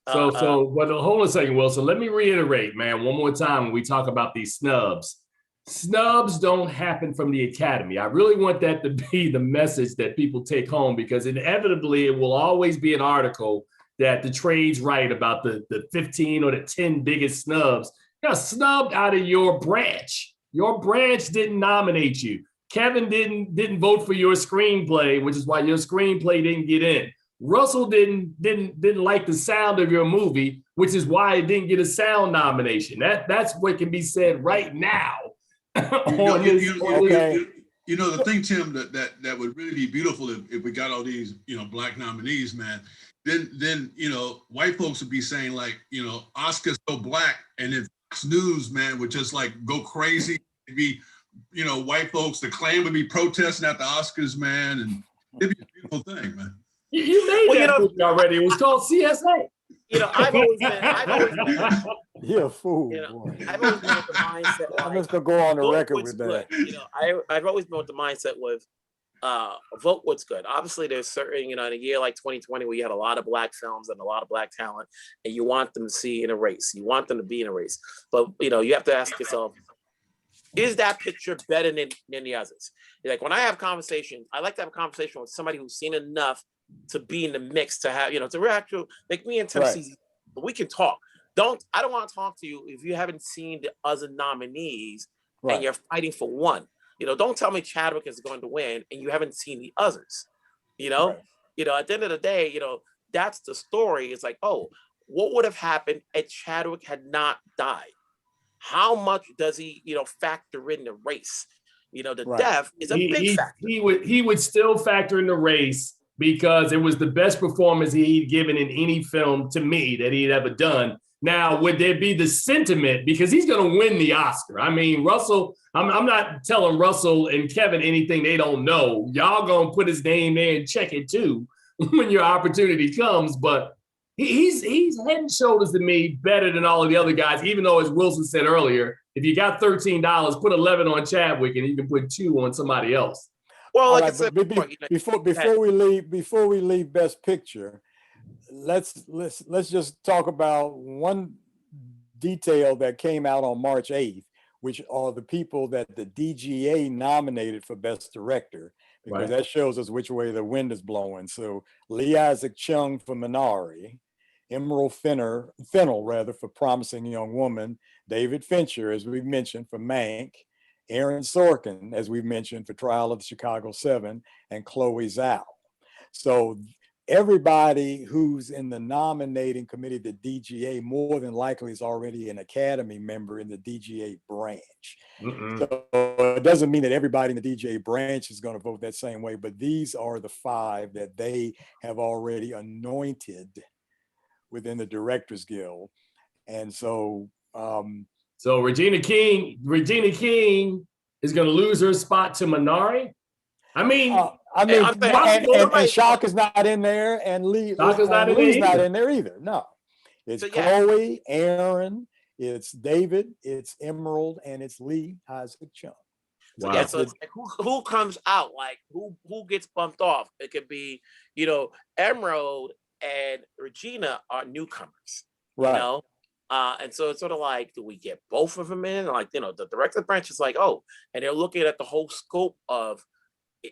But hold on a second, Wilson. Let me reiterate, man, one more time when we talk about these snubs. Snubs don't happen from the Academy. I really want that to be the message that people take home, because inevitably it will always be an article that the trade's right about the 15 or the 10 biggest snubs. You got snubbed out of your branch. Your branch didn't nominate you. Kevin didn't vote for your screenplay, which is why your screenplay didn't get in. Russell didn't like the sound of your movie, which is why it didn't get a sound nomination. That's what can be said right now. You know, the thing, Tim, that would really be beautiful if we got all these, you know, black nominees, man. Then you know, white folks would be saying like, you know, Oscar's so black, and then Fox News, man, would just like go crazy. It'd be, you know, white folks, the Klan would be protesting at the Oscars, man, and it'd be a beautiful thing, man. You made that movie already. It was called CSA. You know, I've always been You're a fool. You know, boy. I've always been with the mindset. Like, I'm just gonna go on the record with that. You know, I've always been with the mindset with vote what's good. Obviously, there's certain, you know, in a year like 2020 where you had a lot of black films and a lot of black talent, and you want them to see in a race. You want them to be in a race. But, you know, you have to ask yourself, is that picture better than the others? Like, when I have conversations, I like to have a conversation with somebody who's seen enough to be in the mix, to have, you know, to actually, like me and Tim, we can talk. I don't want to talk to you if you haven't seen the other nominees and you're fighting for one. You know, don't tell me Chadwick is going to win and you haven't seen the others. You know, you know, at the end of the day, you know, that's the story. It's like, oh, what would have happened if Chadwick had not died? How much does he, you know, factor in the race? You know, the death is a big factor. He would still factor in the race because it was the best performance he'd given in any film to me that he'd ever done. Now, would there be the sentiment, because he's going to win the Oscar? I mean, Russell, I'm not telling Russell and Kevin anything they don't know. Y'all going to put his name there and check it too when your opportunity comes. But he's head and shoulders to me better than all of the other guys, even though, as Wilson said earlier, if you got $13, put 11 on Chadwick and you can put 2 on somebody else. Well, like I said, before we leave Best Picture, let's just talk about one detail that came out on March 8th, which are the people that the DGA nominated for Best Director, because that shows us which way the wind is blowing. So Lee Isaac Chung for Minari, Emerald Fennell for Promising Young Woman, David Fincher, as we've mentioned, for Mank, Aaron Sorkin, as we've mentioned, for Trial of the Chicago 7, and Chloe Zhao. So everybody who's in the nominating committee, the DGA, more than likely is already an Academy member in the DGA branch. So it doesn't mean that everybody in the DGA branch is going to vote that same way, but these are the 5 that they have already anointed within the Directors Guild. And so so Regina King is going to lose her spot to Minari. I mean, and Shock is not in there, and Lee's not in there either. No, it's Chloe, Aaron, it's David, it's Emerald, and it's Lee Isaac Chung. So, Wow. yeah, so it's like who comes out, like who gets bumped off. It could be, you know, Emerald and Regina are newcomers, you Right. know. And so it's sort of like, do we get both of them in? Like, you know, the director branch is like, oh, and they're looking at the whole scope of,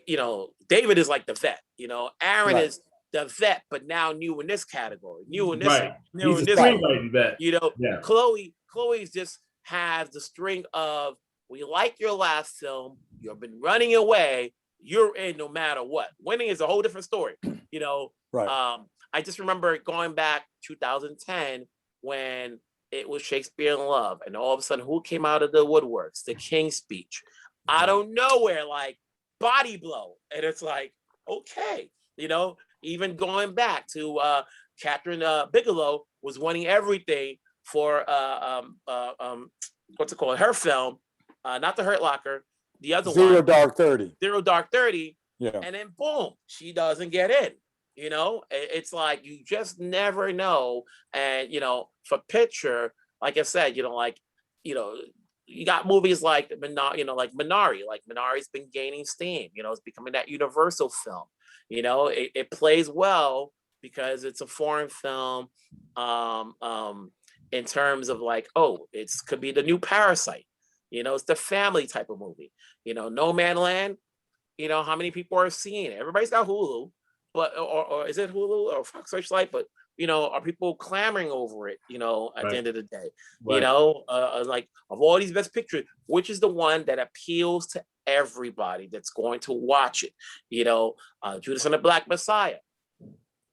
you know, David is like the vet, you know, Aaron Right. is the vet, but now new in this category, new in this, Right. new He's in a this, screenwriting vet. you know. Yeah. Chloe's just has the string of, we like your last film, you've been running away, you're in no matter what. Winning is a whole different story, you know. Right. I just remember going back 2010 when it was Shakespeare in Love, and all of a sudden, who came out of the woodworks? The King's Speech. Out of nowhere, like body blow, and it's like, okay, you know. Even going back to Catherine Bigelow was winning everything for what's it called? Her film, not The Hurt Locker, the other Zero one, Dark 30. Zero Dark 30. Yeah. And then boom, she doesn't get in. You know, it's like you just never know. And you know, for picture, like I said, you know, like, you know, you got movies like you know, like Minari. Like Minari's been gaining steam. You know, it's becoming that universal film. You know, it plays well because it's a foreign film. In terms of like, oh, it's could be the new Parasite. You know, it's the family type of movie. You know, No Man Land. You know, how many people are seeing it? Everybody's got Hulu, but or is it Hulu or Fox Searchlight? But you know, are people clamoring over it? You know, at the end of the day, you know, like of all these best pictures, which is the one that appeals to everybody that's going to watch it? You know, Judas and the Black Messiah.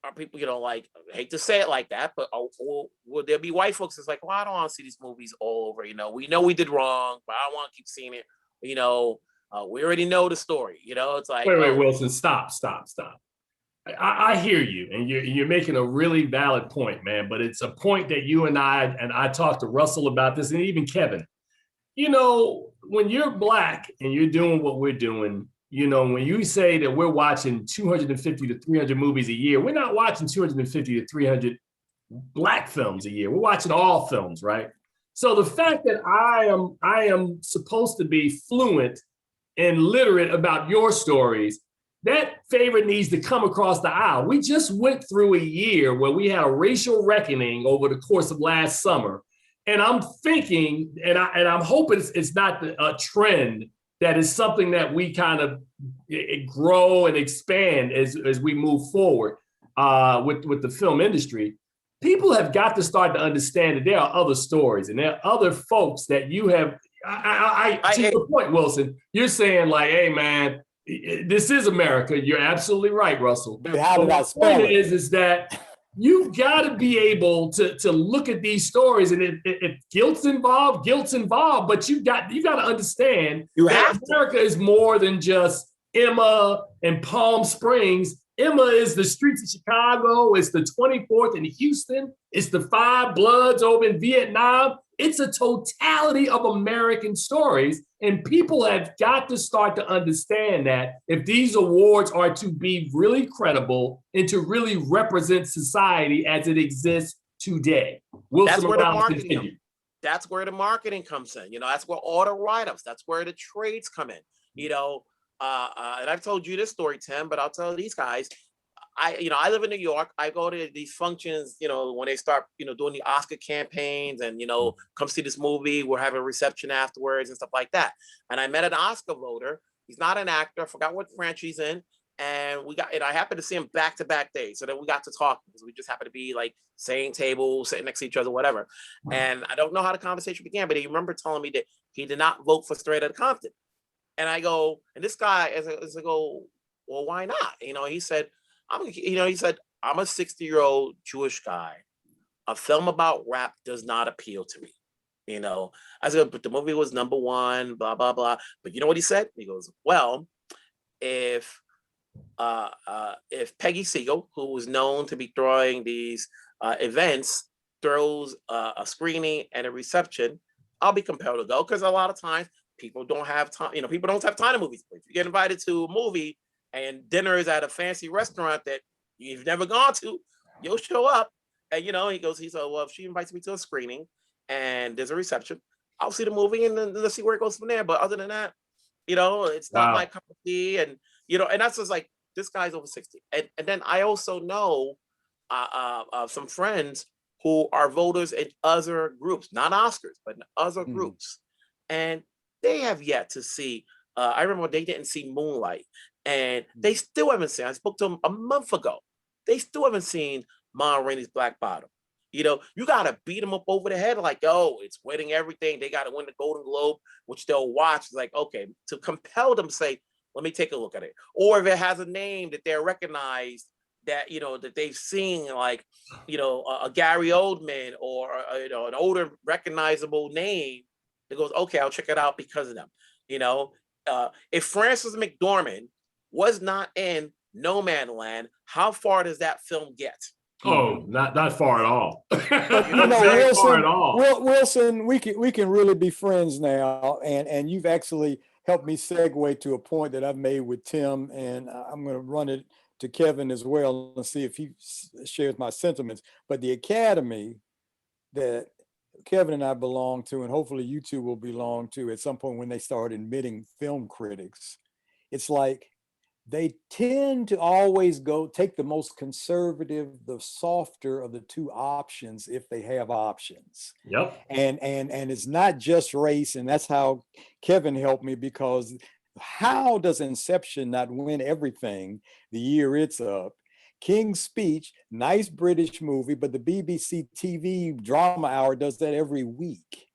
Are people, you know, like, I hate to say it like that, but will there be white folks that's like, well, I don't want to see these movies all over. You know we did wrong, but I don't want to keep seeing it. You know, we already know the story. You know, it's like, Wait, Wilson, stop. I hear you, and you're making a really valid point, man. But it's a point that you and I talked to Russell about this, and even Kevin. You know, when you're black and you're doing what we're doing, you know, when you say that we're watching 250 to 300 movies a year, we're not watching 250 to 300 black films a year. We're watching all films, right? So the fact that I am supposed to be fluent and literate about your stories, that favor needs to come across the aisle. We just went through a year where we had a racial reckoning over the course of last summer. And I'm thinking, and I'm hoping it's not a trend, that is something that we kind of grow and expand as we move forward with the film industry. People have got to start to understand that there are other stories and there are other folks that you have. To your point, Wilson, you're saying like, hey, man, this is America. You're absolutely right, Russell. But how did I spell it? Is that you've got to be able to look at these stories, and if guilt's involved, but you got to understand that America is more than just Emma and Palm Springs. Emma is the streets of Chicago. It's the 24th in Houston. It's the Five Bloods over in Vietnam. It's a totality of American stories. And people have got to start to understand that if these awards are to be really credible and to really represent society as it exists today. That's where the marketing comes in. You know, that's where all the write-ups, that's where the trades come in. You know, and I've told you this story, Tim, but I'll tell these guys. I live in New York. I go to these functions, you know, when they start, you know, doing the Oscar campaigns and, you know, come see this movie. We're having a reception afterwards and stuff like that. And I met an Oscar voter. He's not an actor. I forgot what branch he's in. And I happened to see him back-to-back days. So then we got to talk because we just happened to be like same table, sitting next to each other, whatever. And I don't know how the conversation began, but he remembered telling me that he did not vote for Straight Outta Compton. And I go, and this guy, as I go, well, why not? You know, he said, I'm a 60-year-old Jewish guy. A film about rap does not appeal to me. You know, I said, but the movie was #1, blah, blah, blah. But you know what he said? He goes, well, if Peggy Siegel, who was known to be throwing these events, throws a screening and a reception, I'll be compelled to go, because a lot of times people don't have time. You know, people don't have time to movies. If you get invited to a movie and dinner is at a fancy restaurant that you've never gone to, you'll show up. And, you know, he said, well, if she invites me to a screening and there's a reception, I'll see the movie and then let's see where it goes from there. But other than that, It's not Wow. my cup of tea. And, and that's just like, this guy's over 60. And then I also know some friends who are voters in other groups, not Oscars, but in other groups. And they have yet to see, I remember they didn't see Moonlight, and they still haven't seen, I spoke to them a month ago, they still haven't seen Ma Rainey's Black Bottom. You got to beat them up over the head like, oh, it's winning everything. They got to win the Golden Globe, which they'll watch. It's like, okay, to compel them to say, let me take a look at it. Or if it has a name that they're recognized, that, that they've seen, like, a Gary Oldman or, an older recognizable name, that goes, okay, I'll check it out because of them. If Frances McDormand was not in No Man Land, how far does that film get? Oh, not far at all. But Wilson, far at all. Wilson, we can really be friends now, and you've actually helped me segue to a point that I've made with Tim, and I'm going to run it to Kevin as well and see if he shares my sentiments. But the Academy that Kevin and I belong to, and hopefully you two will belong to at some point when they start admitting film critics, it's like they tend to always take the most conservative, the softer of the two options if they have options. Yep. And it's not just race, and that's how Kevin helped me, because how does Inception not win everything the year it's up? King's Speech, nice British movie, but the BBC TV drama hour does that every week.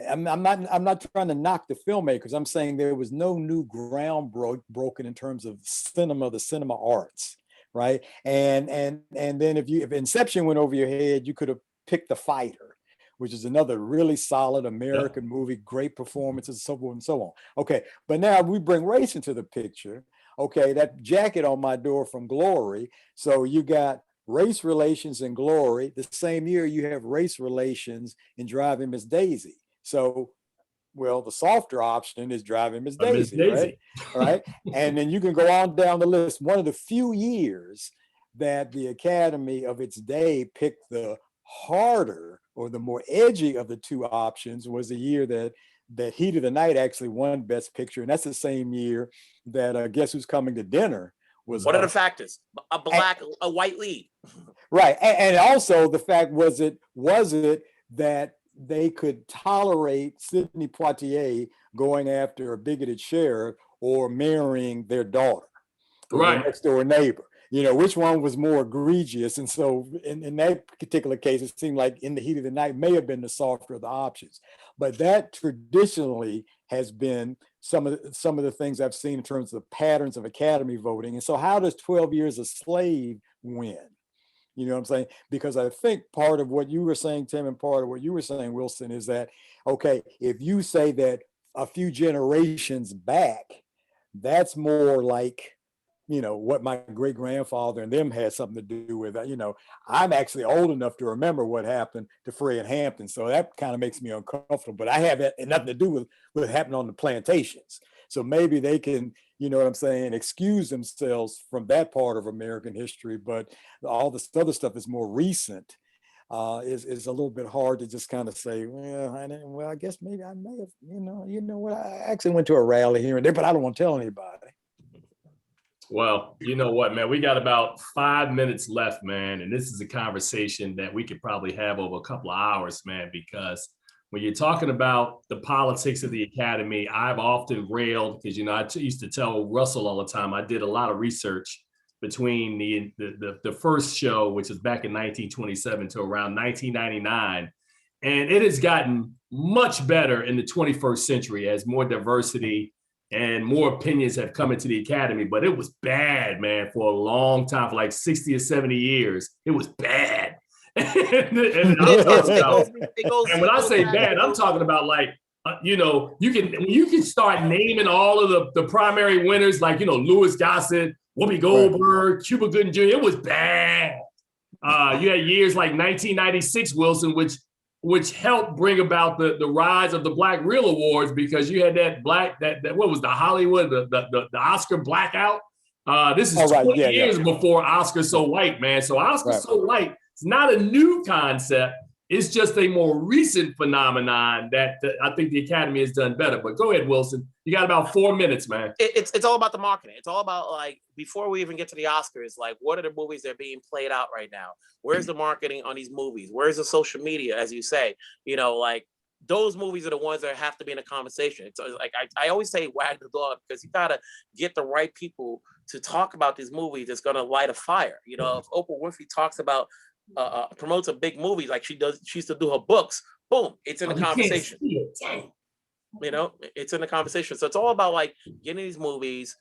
I'm not trying to knock the filmmakers. I'm saying there was no new ground broken in terms of the cinema arts, right? And then if Inception went over your head, you could have picked The Fighter, which is another really solid American movie, great performances, so forth and so on. Okay, but now we bring race into the picture. Okay, that jacket on my door from Glory. So you got race relations in Glory. The same year you have race relations in Driving Miss Daisy. So, well, the softer option is Driving Miss Daisy, right? Right. And then you can go on down the list. One of the few years that the Academy of its day picked the harder or the more edgy of the two options was the year that Heat of the Night actually won Best Picture. And that's the same year that Guess Who's Coming to Dinner was. What are the factors? A white lead. Right. And also the fact was it that they could tolerate Sidney Poitier going after a bigoted sheriff or marrying their daughter, right, their next door neighbor. Which one was more egregious? And so in that particular case, it seemed like In the Heat of the Night may have been the softer of the options. But that traditionally has been some of the things I've seen in terms of the patterns of Academy voting. And so how does 12 Years a Slave win? You know what I'm saying? Because I think part of what you were saying, Tim, and part of what you were saying, Wilson, is that, okay, if you say that a few generations back, that's more like, what my great grandfather and them had something to do with. I'm actually old enough to remember what happened to Fred Hampton. So that kind of makes me uncomfortable, but I have nothing to do with what happened on the plantations. So maybe they can, excuse themselves from that part of American history, but all this other stuff is more recent. Is a little bit hard to just kind of say, well, I guess maybe I may have, what, I actually went to a rally here and there, but I don't want to tell anybody. Well, you know what, man, we got about 5 minutes left, man. And this is a conversation that we could probably have over a couple of hours, man, because when you're talking about the politics of the Academy, I've often railed because, I used to tell Russell all the time, I did a lot of research between the first show, which was back in 1927 to around 1999. And it has gotten much better in the 21st century as more diversity and more opinions have come into the Academy, but it was bad, man, for a long time, for like 60 or 70 years. It was bad. And when I say bad, I'm talking about like, you can start naming all of the primary winners, like, Louis Gossett, Whoopi Goldberg, Cuba Gooding Jr. It was bad. You had years like 1996, Wilson, which helped bring about the rise of the Black Reel Awards, because you had that what was the Hollywood, the Oscar blackout. This is 20 years before Oscar So White, man. So Oscar So White, it's not a new concept. It's just a more recent phenomenon that I think the Academy has done better. But go ahead, Wilson. You got about 4 minutes, man. It's all about the marketing. It's all about, like, before we even get to the Oscars, like, what are the movies that are being played out right now? Where's the marketing on these movies? Where's the social media, as you say? You know, like, those movies are the ones that have to be in a conversation. It's like, I always say wag the dog, because you gotta get the right people to talk about these movies that's gonna light a fire. You know, if Oprah Winfrey talks about promotes a big movie like she used to do her books, boom, it's in the conversation. You know, it's in the conversation. So it's all about, like, getting these movies,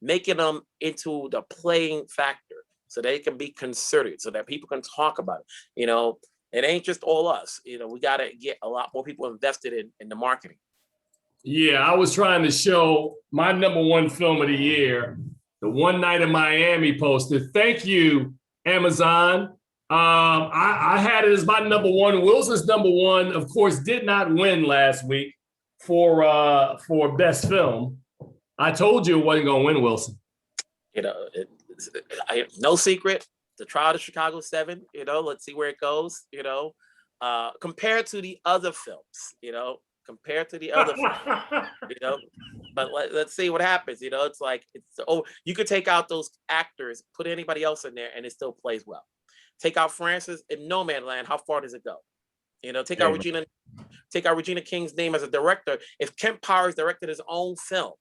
making them into the playing factor so they can be considered, so that people can talk about it. You know, it ain't just all us. You know, we got to get a lot more people invested in the marketing. Yeah, I was trying to show my #1 film of the year, The One Night in Miami poster. Thank you, Amazon. I had it as my #1. Wilson's #1, of course, did not win last week for best film. I told you it wasn't going to win, Wilson. You know, no secret. The Trial of Chicago 7. You know, let's see where it goes. You know, compared to the other films. You know, compared to the other films. You know, but let's see what happens. You know, it's like you could take out those actors, put anybody else in there, and it still plays well. Take out Francis in No Man's Land. How far does it go? You know, take out Regina King's name as a director. If Kent Powers directed his own film,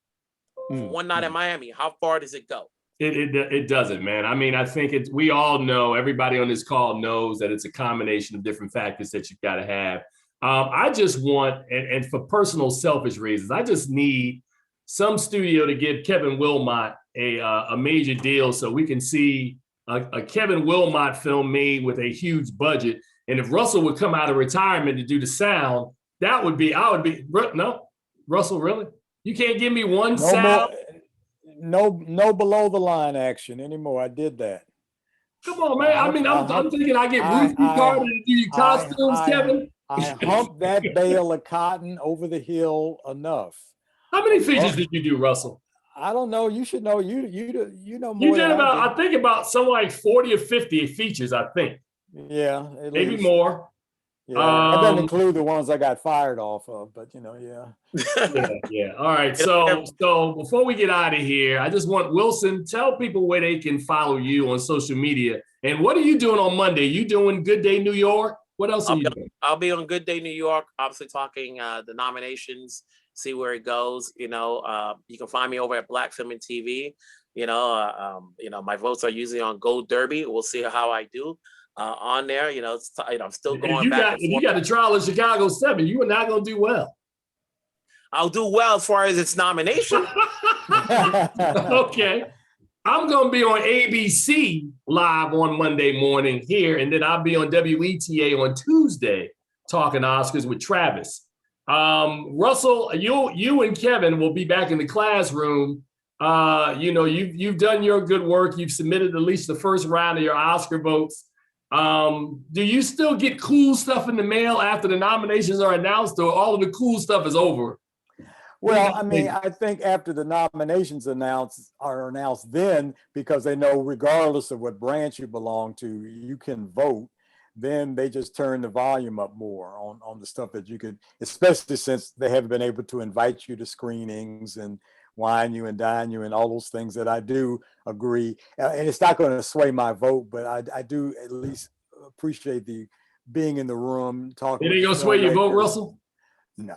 One Night in Miami, how far does it go? It doesn't, man. I mean, I think we all know, everybody on this call knows that it's a combination of different factors that you've got to have. I just want, and for personal selfish reasons, I just need some studio to give Kevin Willmott a major deal so we can see a Kevin Willmott film made with a huge budget. And if Russell would come out of retirement to do the sound, no, Russell, really? You can't give me one sound? No below the line action anymore. I did that. Come on, man. I mean, I'm thinking I get Ruthie Carter to do your costumes, Kevin. I humped that bale of cotton over the hill enough. How many features did you do, Russell? I don't know. You should know. You know more. You did I think about something like 40 or 50 features, I think. Yeah. Maybe more. Yeah. That doesn't include the ones I got fired off of, but you know, yeah. Yeah. All right. So before we get out of here, I just want Wilson, tell people where they can follow you on social media. And what are you doing on Monday? You doing Good Day New York? What else are you doing? I'll be on Good Day New York, obviously talking the nominations, see where it goes. You know, you can find me over at Black Film and TV. You know, my votes are usually on Gold Derby. We'll see how I do on there. You know, I'm still going back. If you got the Trial of Chicago 7, you are not going to do well. I'll do well as far as its nomination. Okay. I'm going to be on ABC live on Monday morning here, and then I'll be on WETA on Tuesday talking Oscars with Travis. Russell, you and Kevin will be back in the classroom. You know, you've done your good work. You've submitted at least the first round of your Oscar votes. Do you still get cool stuff in the mail after the nominations are announced, or all of the cool stuff is over? Well, I mean, I think after the nominations are announced then, because they know regardless of what branch you belong to, you can vote, then they just turn the volume up more on the stuff that you could, especially since they haven't been able to invite you to screenings and wine you and dine you and all those things that I do agree. And it's not going to sway my vote, but I do at least appreciate the being in the room talking. It ain't going to sway your vote, Russell? No.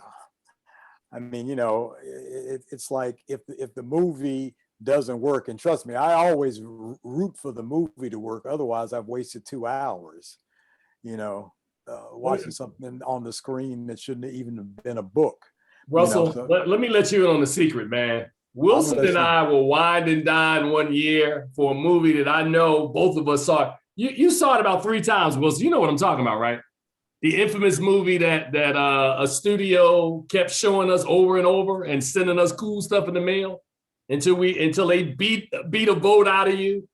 I mean, you know, it's like if the movie doesn't work, and trust me, I always root for the movie to work. Otherwise, I've wasted 2 hours, you know, watching something on the screen that shouldn't have even been a book. Russell, you know, let me let you in on the secret, man. Wilson and I were wine and dine one year for a movie that I know both of us saw. You saw it about 3 times, Wilson. You know what I'm talking about, right? The infamous movie that a studio kept showing us over and over and sending us cool stuff in the mail until they beat a vote out of you.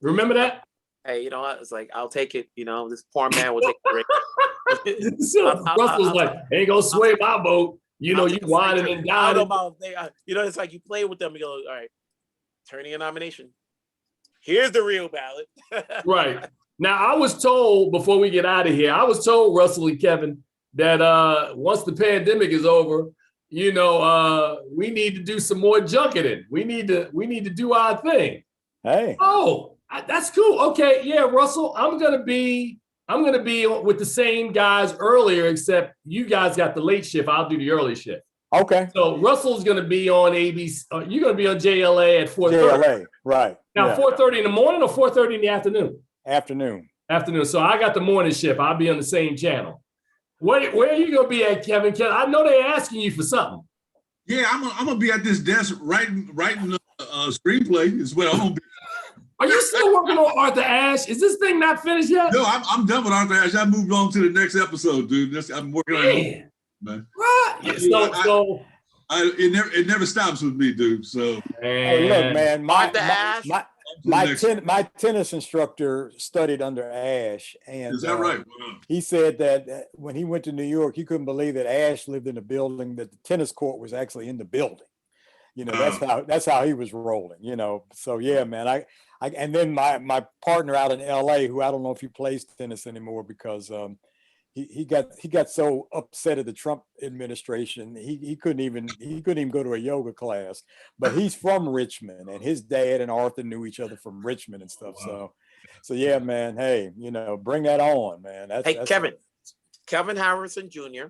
Remember that? Hey, you know what? It's like, I'll take it. You know, this poor man will take it. So Russell's like, ain't gonna sway my vote. You know, you whining and dining. You know, it's like you play with them and go, all right, turn in your nomination. Here's the real ballot. Right. Now, I was told before we get out of here, I was told, Russell and Kevin, that once the pandemic is over, we need to do some more junketing. We need to do our thing. Hey. Oh, that's cool. Okay, yeah, Russell, I'm gonna be with the same guys earlier, except you guys got the late shift. I'll do the early shift. Okay. So Russell's gonna be on ABC. You're gonna be on JLA at 4:30. JLA, right? Now, 4:30 in the morning or 4:30 in the afternoon? Afternoon. Afternoon. So I got the morning shift. I'll be on the same channel. Where are you gonna be at, Kevin? I know they're asking you for something. Yeah, I'm gonna be at this desk writing the screenplay is what I'm gonna be. Are you still working on Arthur Ashe? Is this thing not finished yet? No, I'm done with Arthur Ashe. I moved on to the next episode, dude. I'm working on it, man. Right. It never stops with me, dude. So hey, look, man, my tennis instructor studied under Ashe, and is that right? Wow. He said that when he went to New York, he couldn't believe that Ashe lived in a building, that the tennis court was actually in the building. That's how he was rolling. So yeah, man. And then my partner out in LA, who I don't know if he plays tennis anymore because he got so upset at the Trump administration, he couldn't even go to a yoga class. But he's from Richmond, and his dad and Arthur knew each other from Richmond and stuff. Wow. So yeah, man. Hey, bring that on, man. That's Kevin Harrison Jr.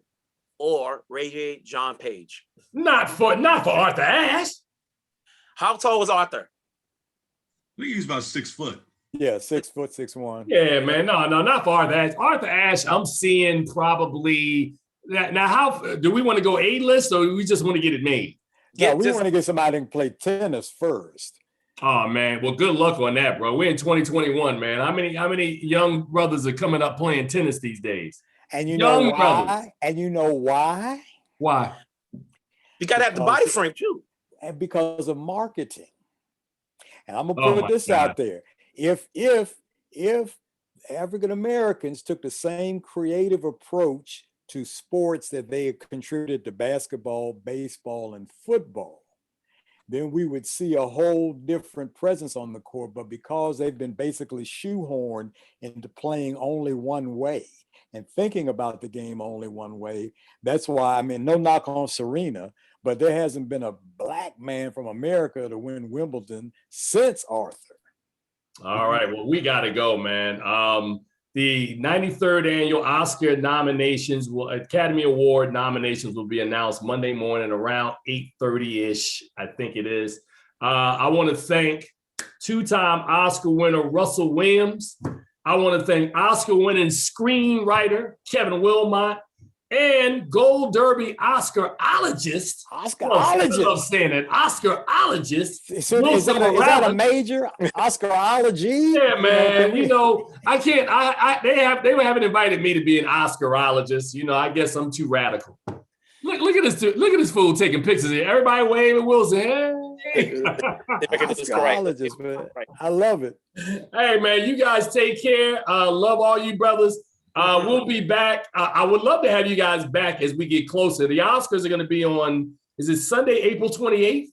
or Ray John Page. Not for Arthur Ashe. How tall was Arthur? I think he's about 6 foot. Yeah, 6 foot, 6'1". Yeah, man. No, not for Arthur Ashe. Arthur Ashe, I'm seeing probably now. How do we want to go A-list, or do we just want to get it made? Yeah, we want to get somebody who can play tennis first. Oh man, well, good luck on that, bro. We're in 2021, man. How many young brothers are coming up playing tennis these days? And you know why? Brothers. And you know why? Why? You got to have the body frame too. And because of marketing. And I'm gonna put this out there. If African Americans took the same creative approach to sports that they had contributed to basketball, baseball, and football, then we would see a whole different presence on the court. But because they've been basically shoehorned into playing only one way and thinking about the game only one way, that's why, no knock on Serena, but there hasn't been a black man from America to win Wimbledon since Arthur. All right, well, we got to go, man. The 93rd annual Oscar nominations, Academy Award nominations will be announced Monday morning around 8:30-ish, I think it is. I want to thank two-time Oscar winner Russell Williams. I want to thank Oscar-winning screenwriter Kevin Willmott and Gold Derby Oscarologist. Oscarologist. I love saying that. Oscarologist. So is that a major? Oscarology? Yeah, man. I can't. They haven't invited me to be an Oscarologist. I guess I'm too radical. Look at this. Look at this fool taking pictures here. Everybody waving Wilson. Hey. Oscarologist, man. I love it. Hey, man. You guys take care. Love all you brothers. We'll be back. I would love to have you guys back as we get closer. The Oscars are going to be on, is it Sunday, April 28th?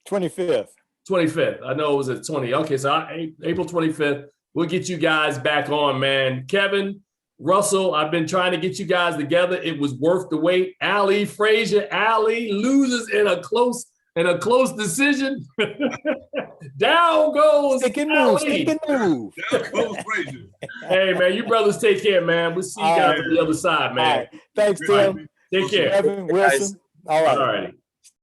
25th. 25th. I know it was at 20. Okay, so April 25th. We'll get you guys back on, man. Kevin, Russell, I've been trying to get you guys together. It was worth the wait. Ali Frazier, Ali loses in a close decision. Down goes Stick and move. Down goes Frazier. Hey, man, you brothers take care, man. We'll see you guys on the other side, man. All right. Thanks, Tim. Take care. Evan, Wilson. All right. All righty.